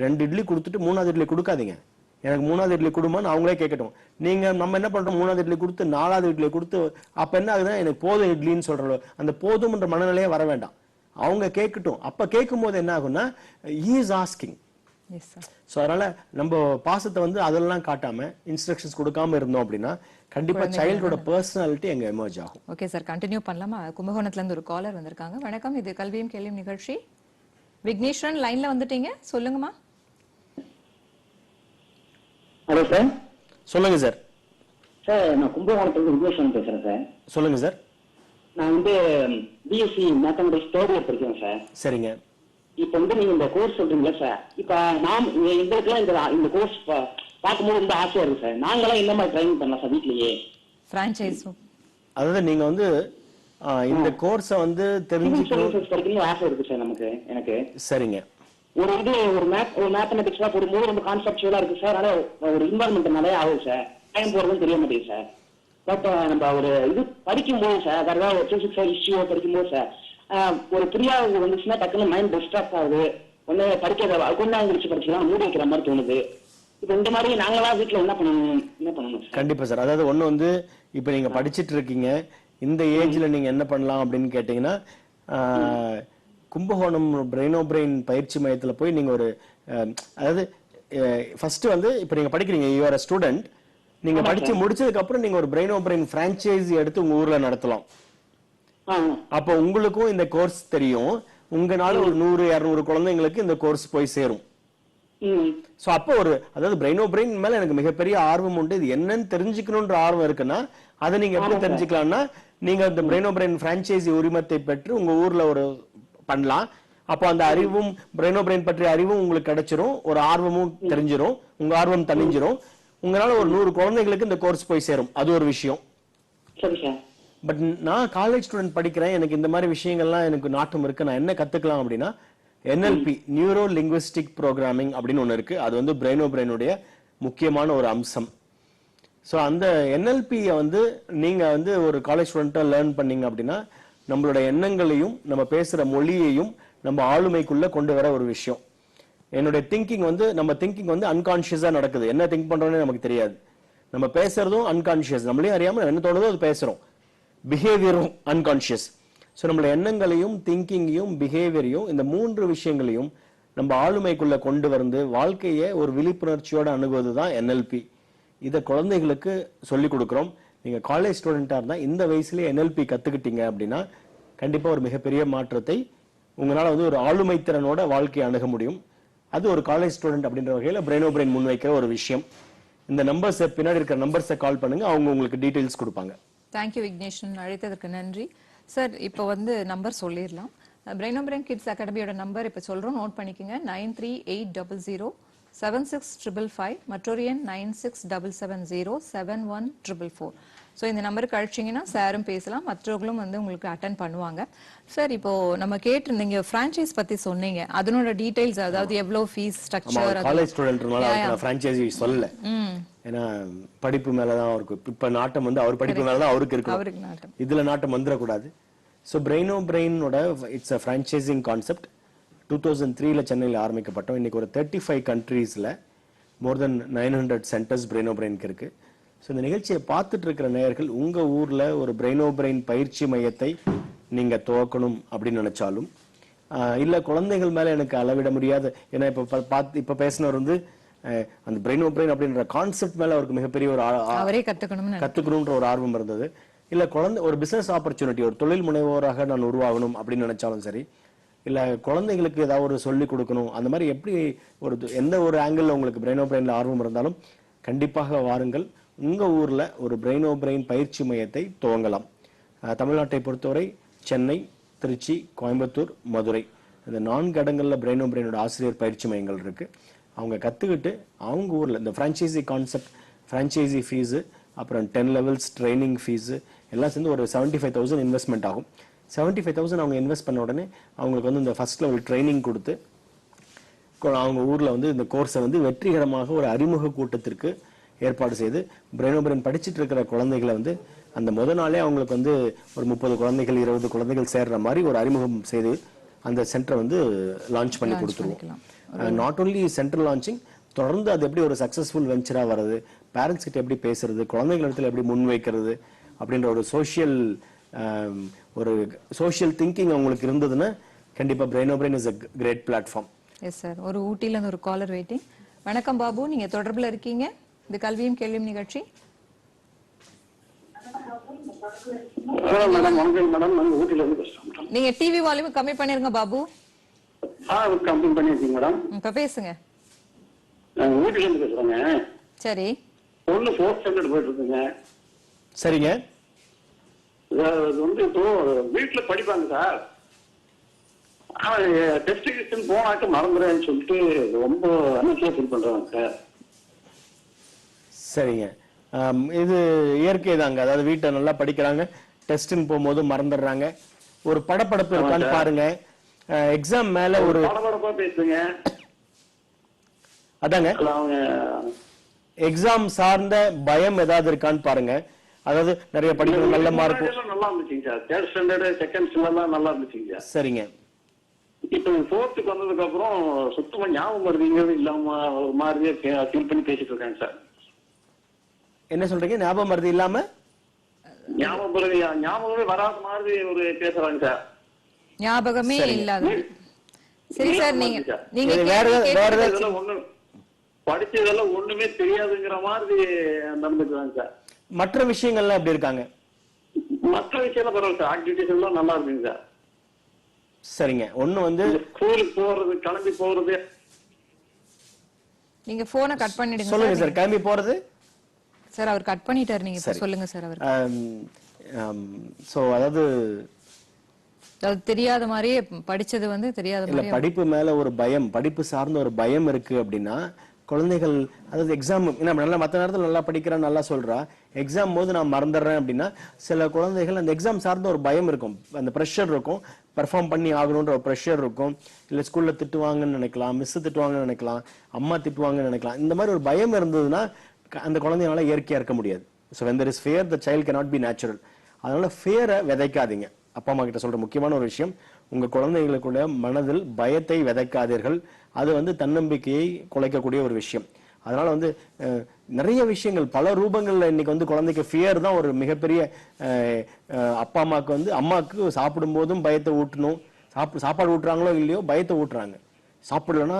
2 இட்லி கொடுத்துட்டு 3வது இட்லி கொடுக்காதீங்க, எனக்கு 3வது இட்லி கொடுமான்னு அவங்களே கேட்கட்டும். நீங்க நம்ம என்ன பண்றோம், 3வது இட்லி கொடுத்து 4வது இட்லி கொடுத்து அப்ப என்ன ஆகுதுன்னா எனக்கு போதும் இட்லின்னு சொல்றோம். அந்த போதும்ன்ற மனநிலையே வர வேண்டாம், அவங்க கேட்கட்டும். அப்ப கேட்கும் போது என்ன ஆகும்னா he is asking. சோ அதனால நம்ம பாசத்தை வந்து அதெல்லாம் காட்டாம இன்ஸ்ட்ரக்ஷன்ஸ் கொடுக்காம இருந்தோம் அப்படின்னா கண்டிப்பா சைல்டோட பர்சனாலிட்டி அங்க எமர்ஜ் ஆகும். ஓகே சார், கண்டினியூ பண்ணலாமா? கும்பகோணத்துல இருந்து ஒரு காலர் வந்திருக்காங்க. வணக்கம், இது கல்வியும் கேள்வியும் நிகழ்ச்சி. விக்னேஸ்வரன் லைன்ல வந்துட்டீங்க, சொல்லுங்கம்மா. Hello sir. சொல்லுங்க சார். சார், நான் கும்பகோணத்துல இருந்து விக்னேஸ்வரன் பேசுறேன் சார். சொல்லுங்க சார். நான் வந்து பிஎஸ்சி மேத்தமெட்டிக்ஸ் 3rd இயர் படிக்கிறேன் சார். சரிங்க. இப்ப வந்து நீங்க இந்த கோர்ஸ் சொல்றீங்களா சார், இப்ப எங்களுக்கெல்லாம் இந்த கோர்ஸ் பார்க்கும்போது ரொம்ப ஆசையா இருக்கு சார். நாங்களாம் இந்த மாதிரி ட்ரைனிங் பண்ணலாம் சார் வீட்லயே, பிரான்சைஸ். அதாவது நீங்க வந்து இந்த கோர்ஸை வந்து தெரிஞ்சுக்கணும் படிக்கணும்னு ஆசை இருக்கு சார் எனக்கு. சரிங்க. ஒரு மேத்தமெட்டிக்ஸ் தான் போடும்போது ரொம்ப கான்செப்டுவலா இருக்கு சார். ஆனா ஒரு இன்வால்மெண்ட் நிறைய ஆகும் சார், டைம் போறதுன்னு தெரிய மாட்டேங்குது சார். பட் நம்ம ஒரு இது படிக்கும்போது சார், அதாவது பிசிக்ஸ் ஹிஸ்டரியோ படிக்கும்போது சார் ஒரு புரியாத வந்துச்சுன்னா டக்குன்னு மைண்ட் டிஸ்ட்ராக்ட் ஆகுது. ஒன்னு படிக்காத கொண்டாங்கிச்சு படிச்சுக்கலாம் மூடி வைக்கிற மாதிரி தோணுது. இப்ப இந்த மாதிரி நாங்களா வீட்டுல என்ன பண்ணணும்? கண்டிப்பா சார். அதாவது ஒண்ணு வந்து இப்ப நீங்க படிச்சிட்டு இருக்கீங்க, இந்த ஏஜ்ல நீங்க என்ன பண்ணலாம் அப்படின்னு கேட்டீங்கன்னா, கும்பகோணம் பிரெயினோ பிரெயின் பயிற்சி மையத்துல போய் நீங்க ஒரு அதாவது ஃபர்ஸ்ட் வந்து இப்ப நீங்க படிக்கிறீங்க, யூ ஆர் ஸ்டூடெண்ட். நீங்க படிச்சு முடிச்சதுக்கு அப்புறம் நீங்க ஒரு பிரெயினோ பிரெயின் பிரான்சைசி எடுத்து உங்க ஊர்ல நடத்தலாம். அப்போ உங்களுக்கும் இந்த கோர்ஸ் தெரியும், உங்களால ஒரு 100-200 குழந்தைங்களுக்கு இந்த கோர்ஸ் போய் சேரும். சோ அப்போ அதாவது பிரெயினோ பிரெயின் மேல எனக்கு மிகப்பெரிய ஆர்வம் உண்டு, இது என்னன்னு தெரிஞ்சுக்கணும்ன்ற ஆர்வம் இருக்குன்னா அதை நீங்க எப்படி தெரிஞ்சுக்கலாம்னா, நீங்க இந்த பிரெயினோ பிரெயின் பிரான்ச்சைசி உரிமத்தை பெற்று உங்க ஊர்ல பண்ணலாம். அப்போ அந்த அறிவும் பிரெயினோ பிரெயின் பற்றிய அறிவும் உங்களுக்கு கிடைச்சிரும், ஒரு ஆர்வமும் தெரிஞ்சிரும், உங்க ஆர்வம் தணிஞ்சிரும், உங்களால ஒரு 100 குழந்தைகளுக்கு இந்த கோர்ஸ் போய் சேரும். அது ஒரு விஷயம். பட் நான் காலேஜ் ஸ்டூடெண்ட் படிக்கிறேன், எனக்கு இந்த மாதிரி விஷயங்கள்லாம் எனக்கு நாட்டம் இருக்கு, நான் என்ன கத்துக்கலாம் அப்படின்னா NLP நியூரோ லிங்குவிஸ்டிக் ப்ரோக்ராமிங் அப்படின்னு ஒண்ணு இருக்கு. அது பிரெயினோ பிரெயினுடைய முக்கியமான ஒரு அம்சம். ஸோ அந்த NLP-ய நீங்க ஒரு காலேஜ் ஸ்டூடெண்டா லேர்ன் பண்ணீங்க அப்படின்னா நம்மளோட எண்ணங்களையும் நம்ம பேசுற மொழியையும் நம்ம ஆளுமைக்குள்ள கொண்டு வர ஒரு விஷயம். என்னுடைய திங்கிங் நம்ம திங்கிங் அன்கான்சியஸா நடக்குது, என்ன திங்க் பண்றோம்னு நமக்கு தெரியாது. நம்ம பேசுறதும் அன்கான்சியஸ், நம்மளே அறியாம என்ன தோணுதோ அது பேசுறோம். பிஹேவியரும் அன்கான்சியஸ். ஸோ நம்மளோட எண்ணங்களையும் திங்கிங்கையும் பிஹேவியரையும் இந்த 3 விஷயங்களையும் நம்ம ஆளுமைக்குள்ள கொண்டு வாழ்க்கையை ஒரு விழிப்புணர்ச்சியோட அணுகுவது தான் NLP. இதை குழந்தைகளுக்கு சொல்லிக் கொடுக்கிறோம். நீங்க காலேஜ் ஸ்டூடெண்டா இருந்தா இந்த வயசுலயே NLP கத்துக்கிட்டீங்க அப்படின்னா கண்டிப்பா ஒரு மிகப்பெரிய மாற்றத்தை உங்களால ஒரு ஆளுமை திறனோட வாழ்க்கையை அணுக முடியும். அது ஒரு காலேஜ் ஸ்டூடெண்ட் அப்படின்ற வகையில பிரெயினோ பிரெயின் முன்வைக்கிற ஒரு விஷயம். இந்த நம்பர்ஸ் பின்னாடி இருக்கிற நம்பர்ஸை கால் பண்ணுங்க, அவங்க உங்களுக்கு டீடைல்ஸ் கொடுப்பாங்க. தேங்க்யூ விக்னேஷன், அழைத்ததற்கு நன்றி சார். இப்போ நம்பர் சொல்லிடலாம். பிரெயினோ பிரெயின் கிட்ஸ் அகாடமியோட நம்பர் இப்போ சொல்றோம், நோட் பண்ணிக்கோங்க. 9380076555, மற்றொரு எண் 9677071444. ஸோ இந்த நம்பருக்கு அழைச்சிங்கன்னா சாரும் பேசலாம், மற்றவர்களும் உங்களுக்கு அட்டன் பண்ணுவாங்க. சார் இப்போ நம்ம கேட்டிருந்தீங்க ஃப்ரான்ச்சைஸ் பத்தி சொன்னீங்க, அதனோட டீடைல்ஸ், அதாவது எவ்வளவு ஃபீஸ் ஸ்ட்ரக்சர். காலேஜ் ஸ்டூடெண்ட்னால நான் ஃப்ரான்ச்சைசி சொல்லல, ஏன்னா படிப்பு மேலதான் அவருக்கு இப்ப நாட்டம், அவர் படிப்பு மேலதான் அவருக்கு இருக்கு, இதுல நாட்டம் வந்துடக்கூடாது. ஸோ பிரெயினோ பிரெயினோட இட்ஸ் அ ஃப்ரான்ச்சைசிங் கான்செப்ட். 2003 சென்னையில் ஆரம்பிக்கப்பட்டோம். இன்னைக்கு ஒரு 35 கண்ட்ரீஸ்ல மோர் தென் 900 சென்டர்ஸ் பிரெயினோ பிரெயினுக்கு இருக்கு. ஸோ இந்த நிகழ்ச்சியை பார்த்துட்டு இருக்கிற நேயர்கள் உங்க ஊர்ல ஒரு பிரெயினோ பிரெயின் பயிற்சி மையத்தை நீங்க துவக்கணும் அப்படின்னு நினைச்சாலும், இல்ல குழந்தைகள் மேல எனக்கு அளவிட முடியாது, ஏன்னா இப்ப பேசினவர் அந்த பிரெயினோ பிரெயின் அப்படின்ற கான்செப்ட் மேல அவருக்கு மிகப்பெரிய ஒரு அவரே கத்துக்கணும்ன்ற ஒரு ஆர்வம் இருந்தது. இல்ல ஒரு பிசினஸ் ஆப்பர்ச்சுனிட்டி, ஒரு தொழில் முனைவோராக நான் உருவாகணும் அப்படின்னு நினைச்சாலும் சரி, இல்ல குழந்தைகளுக்கு ஏதாவது சொல்லிக் கொடுக்கணும், அந்த மாதிரி எப்படி எந்த ஒரு ஆங்கிள் உங்களுக்கு பிரெயினோ பிரெயின்ல ஆர்வம் இருந்தாலும் கண்டிப்பாக வாருங்கள். உங்க ஊர்ல ஒரு பிரெயினோ பிரெயின் பயிற்சி மையத்தை துவங்கலாம். தமிழ்நாட்டை பொறுத்தவரை சென்னை, திருச்சி, கோயம்புத்தூர், மதுரை, இந்த 4 இடங்கள்ல பிரெயினோ பிரெயினோட ஆசிரியர் பயிற்சி மையங்கள் இருக்கு. அவங்க கத்துக்கிட்டு அவங்க ஊர்ல இந்த பிரான்ச்சைசி கான்செப்ட், பிரான்ச்சைசி ஃபீஸ், அப்புறம் 10 லெவல்ஸ் ட்ரைனிங் ஃபீஸ் எல்லாம் சேர்ந்து ஒரு 75,000 இன்வெஸ்ட்மெண்ட் ஆகும். 75,000 அவங்க இன்வெஸ்ட் பண்ண உடனே அவங்களுக்கு இந்த ஃபர்ஸ்ட் லெவல் ட்ரைனிங் கொடுத்து அவங்க ஊர்ல இந்த கோர்ஸை வெற்றிகரமாக ஒரு அறிமுக கூட்டத்திற்கு ஏற்பாடு செய்து பிரெயினோ பிரெயின் படிச்சுட்டு இருக்கிற குழந்தைகளை அந்த முத நாளே அவங்களுக்கு ஒரு 30 குழந்தைகள் 20 குழந்தைகள் சேர்ற மாதிரி ஒரு அறிமுகம் செய்து அந்த சென்டரை லான்ச் பண்ணி கொடுத்துருவோம். நாட் ஓன்லி சென்டர் லான்ச்சிங், தொடர்ந்து அது எப்படி ஒரு சக்சஸ்ஃபுல் வெஞ்சரா வருது, பேரண்ட்ஸ் கிட்ட எப்படி பேசுறது, குழந்தைகள் இடத்துல எப்படி முன்வைக்கிறது அப்படின்ற ஒரு சோஷியல் திங்கிங் அவங்களுக்கு இருந்ததுன்னா கண்டிப்பா Brainobrain is a great platform. Yes sir. ஒரு ஊட்டில இருந்து ஒரு காலர் வெயிட்டிங். வணக்கம் பாபு, நீங்க தொடர்புல இருக்கீங்க. இது கல்வியும் கேள்வியும் நிகழ்ச்சி. நீங்க டிவி வால்யூம் கம்மி பண்ணிருங்க பாபு. கம்மி பண்ணிருக்கீங்க மேடம். இப்ப பேசுங்க. ஊட்டில இருந்து பேசுறேங்க. சரி. பொண்ணு 4th ஸ்டாண்டர்ட் போயிட்டு இருக்குங்க. சரிங்க. இப்போ வீட்டுல படிப்பாங்க சார். டெஸ்ட் கிஸ்ட் போனாக்க மறந்துடுறேன்னு சொல்லிட்டு ரொம்ப அன்னைக்கே ஃபீல் பண்றாங்க சார். சரிங்க. இது இயற்கை தாங்க. அதாவது வீட்டை நல்லா படிக்கிறாங்க, டெஸ்ட்னு போகும்போது மறந்துடுறாங்க. ஒரு படப்படப்பு இருக்கான்னு பாருங்க. எக்ஸாம் மேல ஒரு படப்படப்பா பேசுங்க. அதாங்க, எக்ஸாம் சார்ந்த பயம் ஏதாவது இருக்கான்னு பாருங்க. அதாவது நிறைய படிக்கணும், நல்ல மார்க் நல்லா இருந்துச்சுங்க sir. 3rd standard second standard நல்லா இருந்துச்சுங்க. சரிங்க. இப்ப 4th வந்ததுக்கு அப்புறம் சுத்தமா ஞாபகம் வருதுங்கிறது இல்லாம ஒரு மாதிரியே ஃபீல் பண்ணி பேசிட்டு இருக்காங்க சார். என்ன சொல்றீங்க? ஞாபகம் மறதி இல்லாம ஞாபகமே வராத மாதிரி ஒரு பேசுறாங்க சார். ஞாபகமே இல்லாத. சரி சார், நீங்க படிச்சதெல்லாம் ஒண்ணுமே தெரியாதுங்கிற மாதிரி நடந்துக்கிறாங்க சார். மற்ற விஷயங்கள்லாம் எப்படி இருக்காங்க? மற்ற விஷயம் பரவாயில்ல சார், ஆக்டிவிட்டிஸ் எல்லாம் நல்லா இருக்குங்க சார். சரிங்க. ஒண்ணு வந்து ஸ்கூலுக்கு போறது, கிளம்பி போறது. நீங்க போனை கட் பண்ணிடுங்க சொல்லுங்க சார். சார். கிளம்பி போறது சார் அவர் கட் பண்ணிட்டாரு, நீங்க இப்ப சொல்லுங்க சார். அவர் சோ அதாவது அது தெரியாத மாதிரியே படிச்சது வந்து தெரியாத இல்ல, மாதிரி படிப்பு மேல ஒரு பயம், படிப்பு சார்ந்த ஒரு பயம் இருக்கு அப்படின்னா குழந்தைகள், அதாவது எக்ஸாம் நல்லா மற்ற நேரத்தில் நல்லா படிக்கிறேன் நல்லா சொல்றா, எக்ஸாம் போது நான் மறந்துடுறேன் அப்படின்னா சில குழந்தைகள் அந்த எக்ஸாம் சார்ந்த ஒரு பயம் இருக்கும், அந்த ப்ரெஷர் இருக்கும், பெர்ஃபார்ம் பண்ணி ஆகணுன்ற ஒரு ப்ரெஷர் இருக்கும். இல்ல ஸ்கூல்ல திட்டுவாங்கன்னு நினைக்கலாம், மிஸ் திட்டுவாங்கன்னு நினைக்கலாம், அம்மா திட்டுவாங்கன்னு நினைக்கலாம். இந்த மாதிரி ஒரு பயம் இருந்ததுன்னா அந்த குழந்தைனால இயற்கையா இருக்க முடியாது. So when there is fear, the child cannot be natural. அதனால ஃபியரை விதைக்காதீங்க. அப்பா அம்மா கிட்ட சொல்ற முக்கியமான ஒரு விஷயம், உங்க குழந்தைகளுக்குள்ள மனதில் பயத்தை விதைக்காதீர்கள். அது வந்து தன்னம்பிக்கையை குலைக்கக்கூடிய ஒரு விஷயம். அதனால வந்து நிறைய விஷயங்கள் பல ரூபங்கள்ல இன்னைக்கு வந்து குழந்தைக்கு ஃபியர் தான் ஒரு மிகப்பெரிய, அப்பா அம்மாவுக்கு வந்து அம்மாவுக்கு சாப்பிடும் போதும் பயத்தை ஊட்டணும், சாப்பாடு ஊட்டுறாங்களோ இல்லையோ பயத்தை ஊட்டுறாங்க. சாப்பிடலன்னா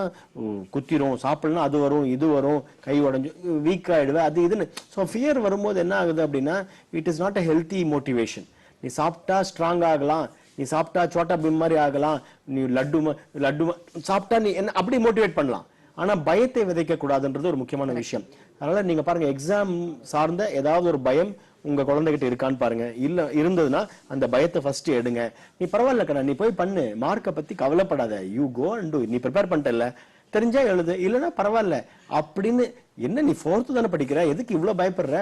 குத்திரும், சாப்பிடலன்னா அது வரும் இது வரும், கை உடஞ்சு வீக் ஆயிடுவேன், அது இதுன்னு. ஸோ ஃபியர் வரும்போது என்ன ஆகுது அப்படின்னா it is not a healthy motivation. நீ சாப்பிட்டா ஸ்ட்ராங் ஆகலாம், நீ சாப்பிட்டா சோட்டா பீம் மாதிரி ஆகலாம், நீ லட்டு சாப்பிட்டா நீ என்ன அப்படி மோட்டிவேட் பண்ணலாம். ஆனா பயத்தை விதைக்க கூடாதுன்றது ஒரு முக்கியமான விஷயம். அதனால நீங்க பாருங்க, எக்ஸாம் சார்ந்த ஏதாவது ஒரு பயம் உங்க குழந்தைகிட்ட இருக்கான்னு பாருங்க. இல்ல இருந்ததுன்னா அந்த பயத்தை ஃபர்ஸ்ட் எடுங்க. நீ பரவாயில்ல கண்ணா, நீ போய் பண்ணு, மார்க்கை பத்தி கவலைப்படாத, யூ கோ அண்ட் டு, நீ ப்ரிப்பேர் பண்ணிட்டல, தெரிஞ்சா எழுது, இல்லைன்னா பரவாயில்ல அப்படின்னு. என்ன நீ 4th தானே படிக்கிற, எதுக்கு இவ்வளவு பயப்படுற?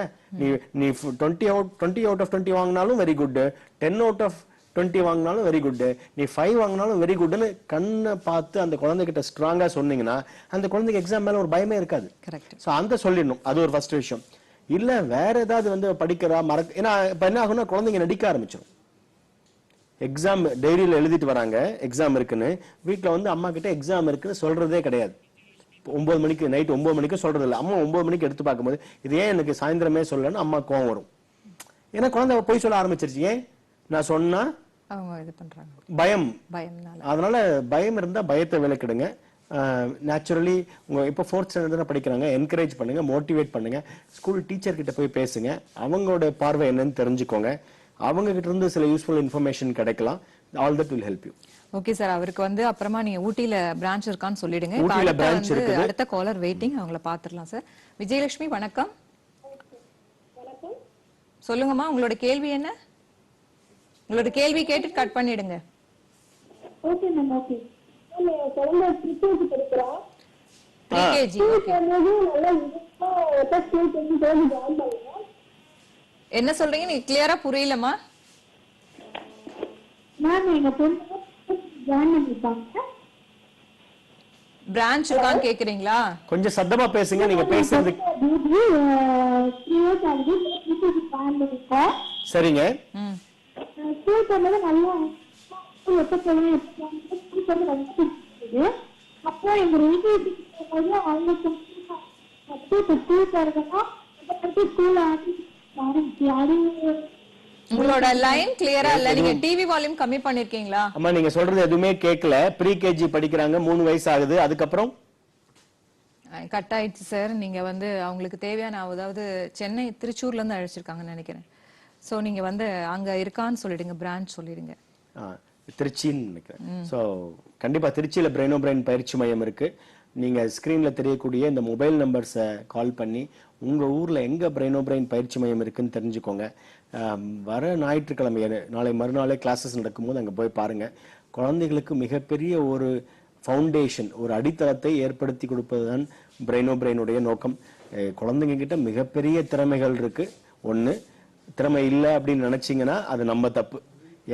நீ 20 out of 20 வாங்கினாலும் வெரி குட், 10 out of 20 வாங்கினாலும் வெரி குட், நீ 5 வாங்கினாலும் வெரி குட்னு கண்ணை பார்த்து அந்த குழந்தைகிட்ட ஸ்ட்ராங்கா சொன்னீங்கன்னா அந்த குழந்தைக்கு எக்ஸாம் மேல ஒரு பயமே இருக்காது. சோ அந்த சொல்லிடணும், அது ஒரு ஃபர்ஸ்ட் விஷயம். இல்ல வேற ஏதாவது வந்து படிக்கிறா ஏன்னா இப்ப என்ன ஆகும்னா குழந்தைங்க நடிக்க ஆரம்பிச்சிடும். எக்ஸாம் டைரியில எழுதிட்டு வராங்க எக்ஸாம் இருக்குன்னு, வீட்டுல வந்து அம்மா கிட்ட எக்ஸாம் இருக்குன்னு சொல்றதே கிடையாது. 9 மணிக்கு நைட் 9 மணிக்கு சொல்றது இல்லை. அம்மா 9 மணிக்கு எடுத்து பார்க்கும்போது இது ஏன் எனக்கு சாயந்தரமே சொல்லலன்னு அம்மா கோவம் வரும். ஏன்னா குழந்தை போய் சொல்ல ஆரம்பிச்சிருச்சு. ஏன் நான் சொன்னா அவங்க இது பண்றாங்க, பயம். பயம்னால. அதனால பயம் இருந்தா பயத்தை விலக்கிடுங்க. நேச்சுரலி உங்க இப்போ 4th ஸ்டாண்டர்ட் படிக்கிறாங்க, என்கரேஜ் பண்ணுங்க, மோட்டிவேட் பண்ணுங்க. ஸ்கூல் டீச்சர் கிட்ட போய் பேசுங்க, அவங்களோட பார்வை என்னன்னு தெரிஞ்சுக்கோங்க, அவங்க கிட்ட இருந்து சில யூஸ்ஃபுல் இன்ஃபர்மேஷன் கிடைக்கலாம். All that will help you. Okay sir, அவருக்கு வந்து அப்புறமா நீங்க ஊட்டில பிரான்ச் இருக்கான்னு சொல்லிடுங்க. ஊட்டில பிரான்ச் இருக்கு. அடுத்த காலர் வெயிட்டிங், அவங்கள பாத்துறலாம் சார். விஜயலட்சுமி வணக்கம். சொல்லுங்கம்மா, உங்களோட கேள்வி என்ன? உங்களோட கேள்வி கேட்டு கட் பண்ணிடுங்க. Okay ma'am, okay. குழந்தை ப்ரீகேஜி படிக்கிறா. Pre-KG okay. நல்லா இன்ட்ரெஸ்டா ஸ்கூல் போய் ஜாயின் பண்ணுங்க. என்ன சொல்றீங்க, நீங்க கிளியரா புரியலமா? மேம் எங்க பொண்ணு ஜாயின் பண்ணிருக்காங்க. பிரான்ச் இருக்கான்னு கேக்குறீங்களா? கொஞ்சம் சத்தமா பேசுங்க, நீங்க பேசுறது. சரிங்க. ஸ்கூல் போனது நல்லா அப்போ எங்க ரிலேட்டிவ் அவங்க உங்களோட லைன் கிளியரா இல்ல, நீங்க டிவி வால்யூம் கம்மி பண்ணிருக்கீங்களா? அம்மா நீங்க சொல்றது எதுவுமே கேட்கல. ப்ரீ கேஜி படிக்கிறாங்க, 3 வயசு ஆகுது, அதுக்கப்புறம் கட் ஆயிடுச்சு சார். நீங்க வந்து அவங்களுக்கு தேவையான, அதாவது சென்னை திருச்சூர்ல இருந்து அழைச்சிருக்காங்கன்னு நினைக்கிறேன். சோ நீங்க வந்து அங்க இருக்கான்னு சொல்லிடுங்க, பிரான்ச் சொல்லிடுங்க. திருச்சின்னு நினைக்கிறேன். ஸோ கண்டிப்பா திருச்சியில பிரெயினோ பிரெயின் பயிற்சி மையம் இருக்கு. நீங்க ஸ்கிரீன்ல தெரியக்கூடிய இந்த மொபைல் நம்பர்ஸை கால் பண்ணி உங்க ஊர்ல எங்க பிரெயினோ பிரெயின் பயிற்சி மையம் இருக்குன்னு தெரிஞ்சுக்கோங்க. வர ஞாயிற்றுக்கிழமை நாளை மறுநாளே கிளாஸஸ் நடக்கும்போது அங்க போய் பாருங்க. குழந்தைகளுக்கு மிகப்பெரிய ஒரு ஃபவுண்டேஷன், ஒரு அடித்தளத்தை ஏற்படுத்தி கொடுப்பதுதான் பிரெயினோ பிரெயினுடைய நோக்கம். குழந்தைங்க கிட்ட மிகப்பெரிய திறமைகள் இருக்கு. ஒண்ணு, திறமை இல்லை அப்படின்னு நினைச்சீங்கன்னா அது நம்ம தப்பு.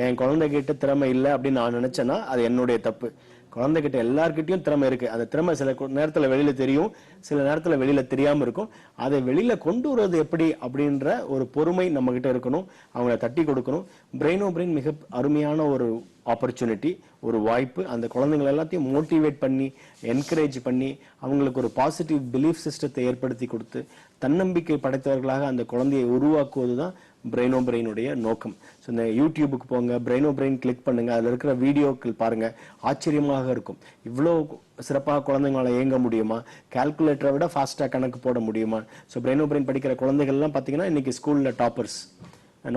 என் குழந்தைகிட்ட திறமை இல்லை அப்படின்னு நான் நினைச்சேன்னா அது என்னுடைய தப்பு. குழந்தைகிட்ட எல்லார்கிட்டையும் திறமை இருக்கு. அந்த திறமை சில நேரத்துல வெளியில தெரியும், சில நேரத்துல வெளியில தெரியாம இருக்கும். அதை வெளியில கொண்டு வருவது எப்படி அப்படின்ற ஒரு பொறுமை நம்ம கிட்ட இருக்கணும். அவங்கள தட்டி கொடுக்கணும். பிரெயினோ பிரெயின் மிக அருமையான ஒரு ஆப்பர்ச்சுனிட்டி, ஒரு வாய்ப்பு. அந்த குழந்தைங்களை எல்லாத்தையும் மோட்டிவேட் பண்ணி, என்கரேஜ் பண்ணி, அவங்களுக்கு ஒரு பாசிட்டிவ் பிலீஃப் சிஸ்டத்தை ஏற்படுத்தி கொடுத்து தன்னம்பிக்கை படைத்தவர்களாக அந்த குழந்தையை உருவாக்குவதுதான் பிரெயினோ பிரெயினுடைய நோக்கம். ஸோ இந்த யூடியூபுக்கு போங்க, பிரெயினோ பிரெயின் கிளிக் பண்ணுங்க, அதில் இருக்கிற வீடியோக்கள் பாருங்க, ஆச்சரியமாக இருக்கும். இவ்வளோ சிறப்பாக குழந்தைங்களால இயங்க முடியுமா? கால்குலேட்டரை விட ஃபாஸ்ட்டாக கணக்கு போட முடியுமா? ஸோ பிரெயினோ பிரெயின் படிக்கிற குழந்தைகள்லாம் பார்த்தீங்கன்னா இன்னைக்கு ஸ்கூலில் டாப்பர்ஸ்.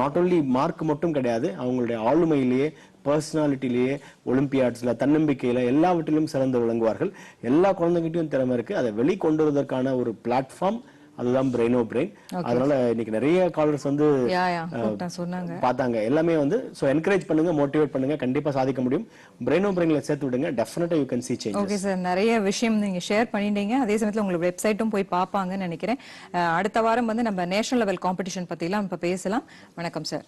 நாட் ஓன்லி மார்க் மட்டும் கிடையாது, அவங்களுடைய ஆளுமையிலேயே, பர்சனாலிட்டிலேயே, ஒலிம்பியாட்ஸ்ல, தன்னம்பிக்கையில எல்லாவற்றிலும் சிறந்து விளங்குவார்கள். எல்லா குழந்தைகிட்டையும் திறமை இருக்கு. அதை வெளிக்கொண்டு வருவதற்கான ஒரு பிளாட்ஃபார்ம் அதுதான் பிரெயினோ பிரெயின். அதனால இன்னைக்கு நிறைய காலர்ஸ் வந்து சொன்னாங்க, பார்த்தாங்க. எல்லாமே வந்து சோ என்கரேஜ் பண்ணுங்க, மோட்டிவேட் பண்ணுங்க, கண்டிப்பா சாதிக்க முடியும். பிரெயினோ பிரெயின்ல சேர்த்து விடுங்க, டெஃபினட்டா you can see changes. Okay sir, நிறைய விஷயம் நீங்க ஷேர் பண்ணிட்டீங்க. அதே சமயத்துல உங்களோட வெப்சைட்டும் போய் பார்ப்பாங்கன்னு நினைக்கிறேன். அடுத்த வாரம் வந்து நம்ம நேஷனல் லெவல் காம்படிஷன் பத்தி எல்லாம் இப்ப பேசலாம். வணக்கம் சார்.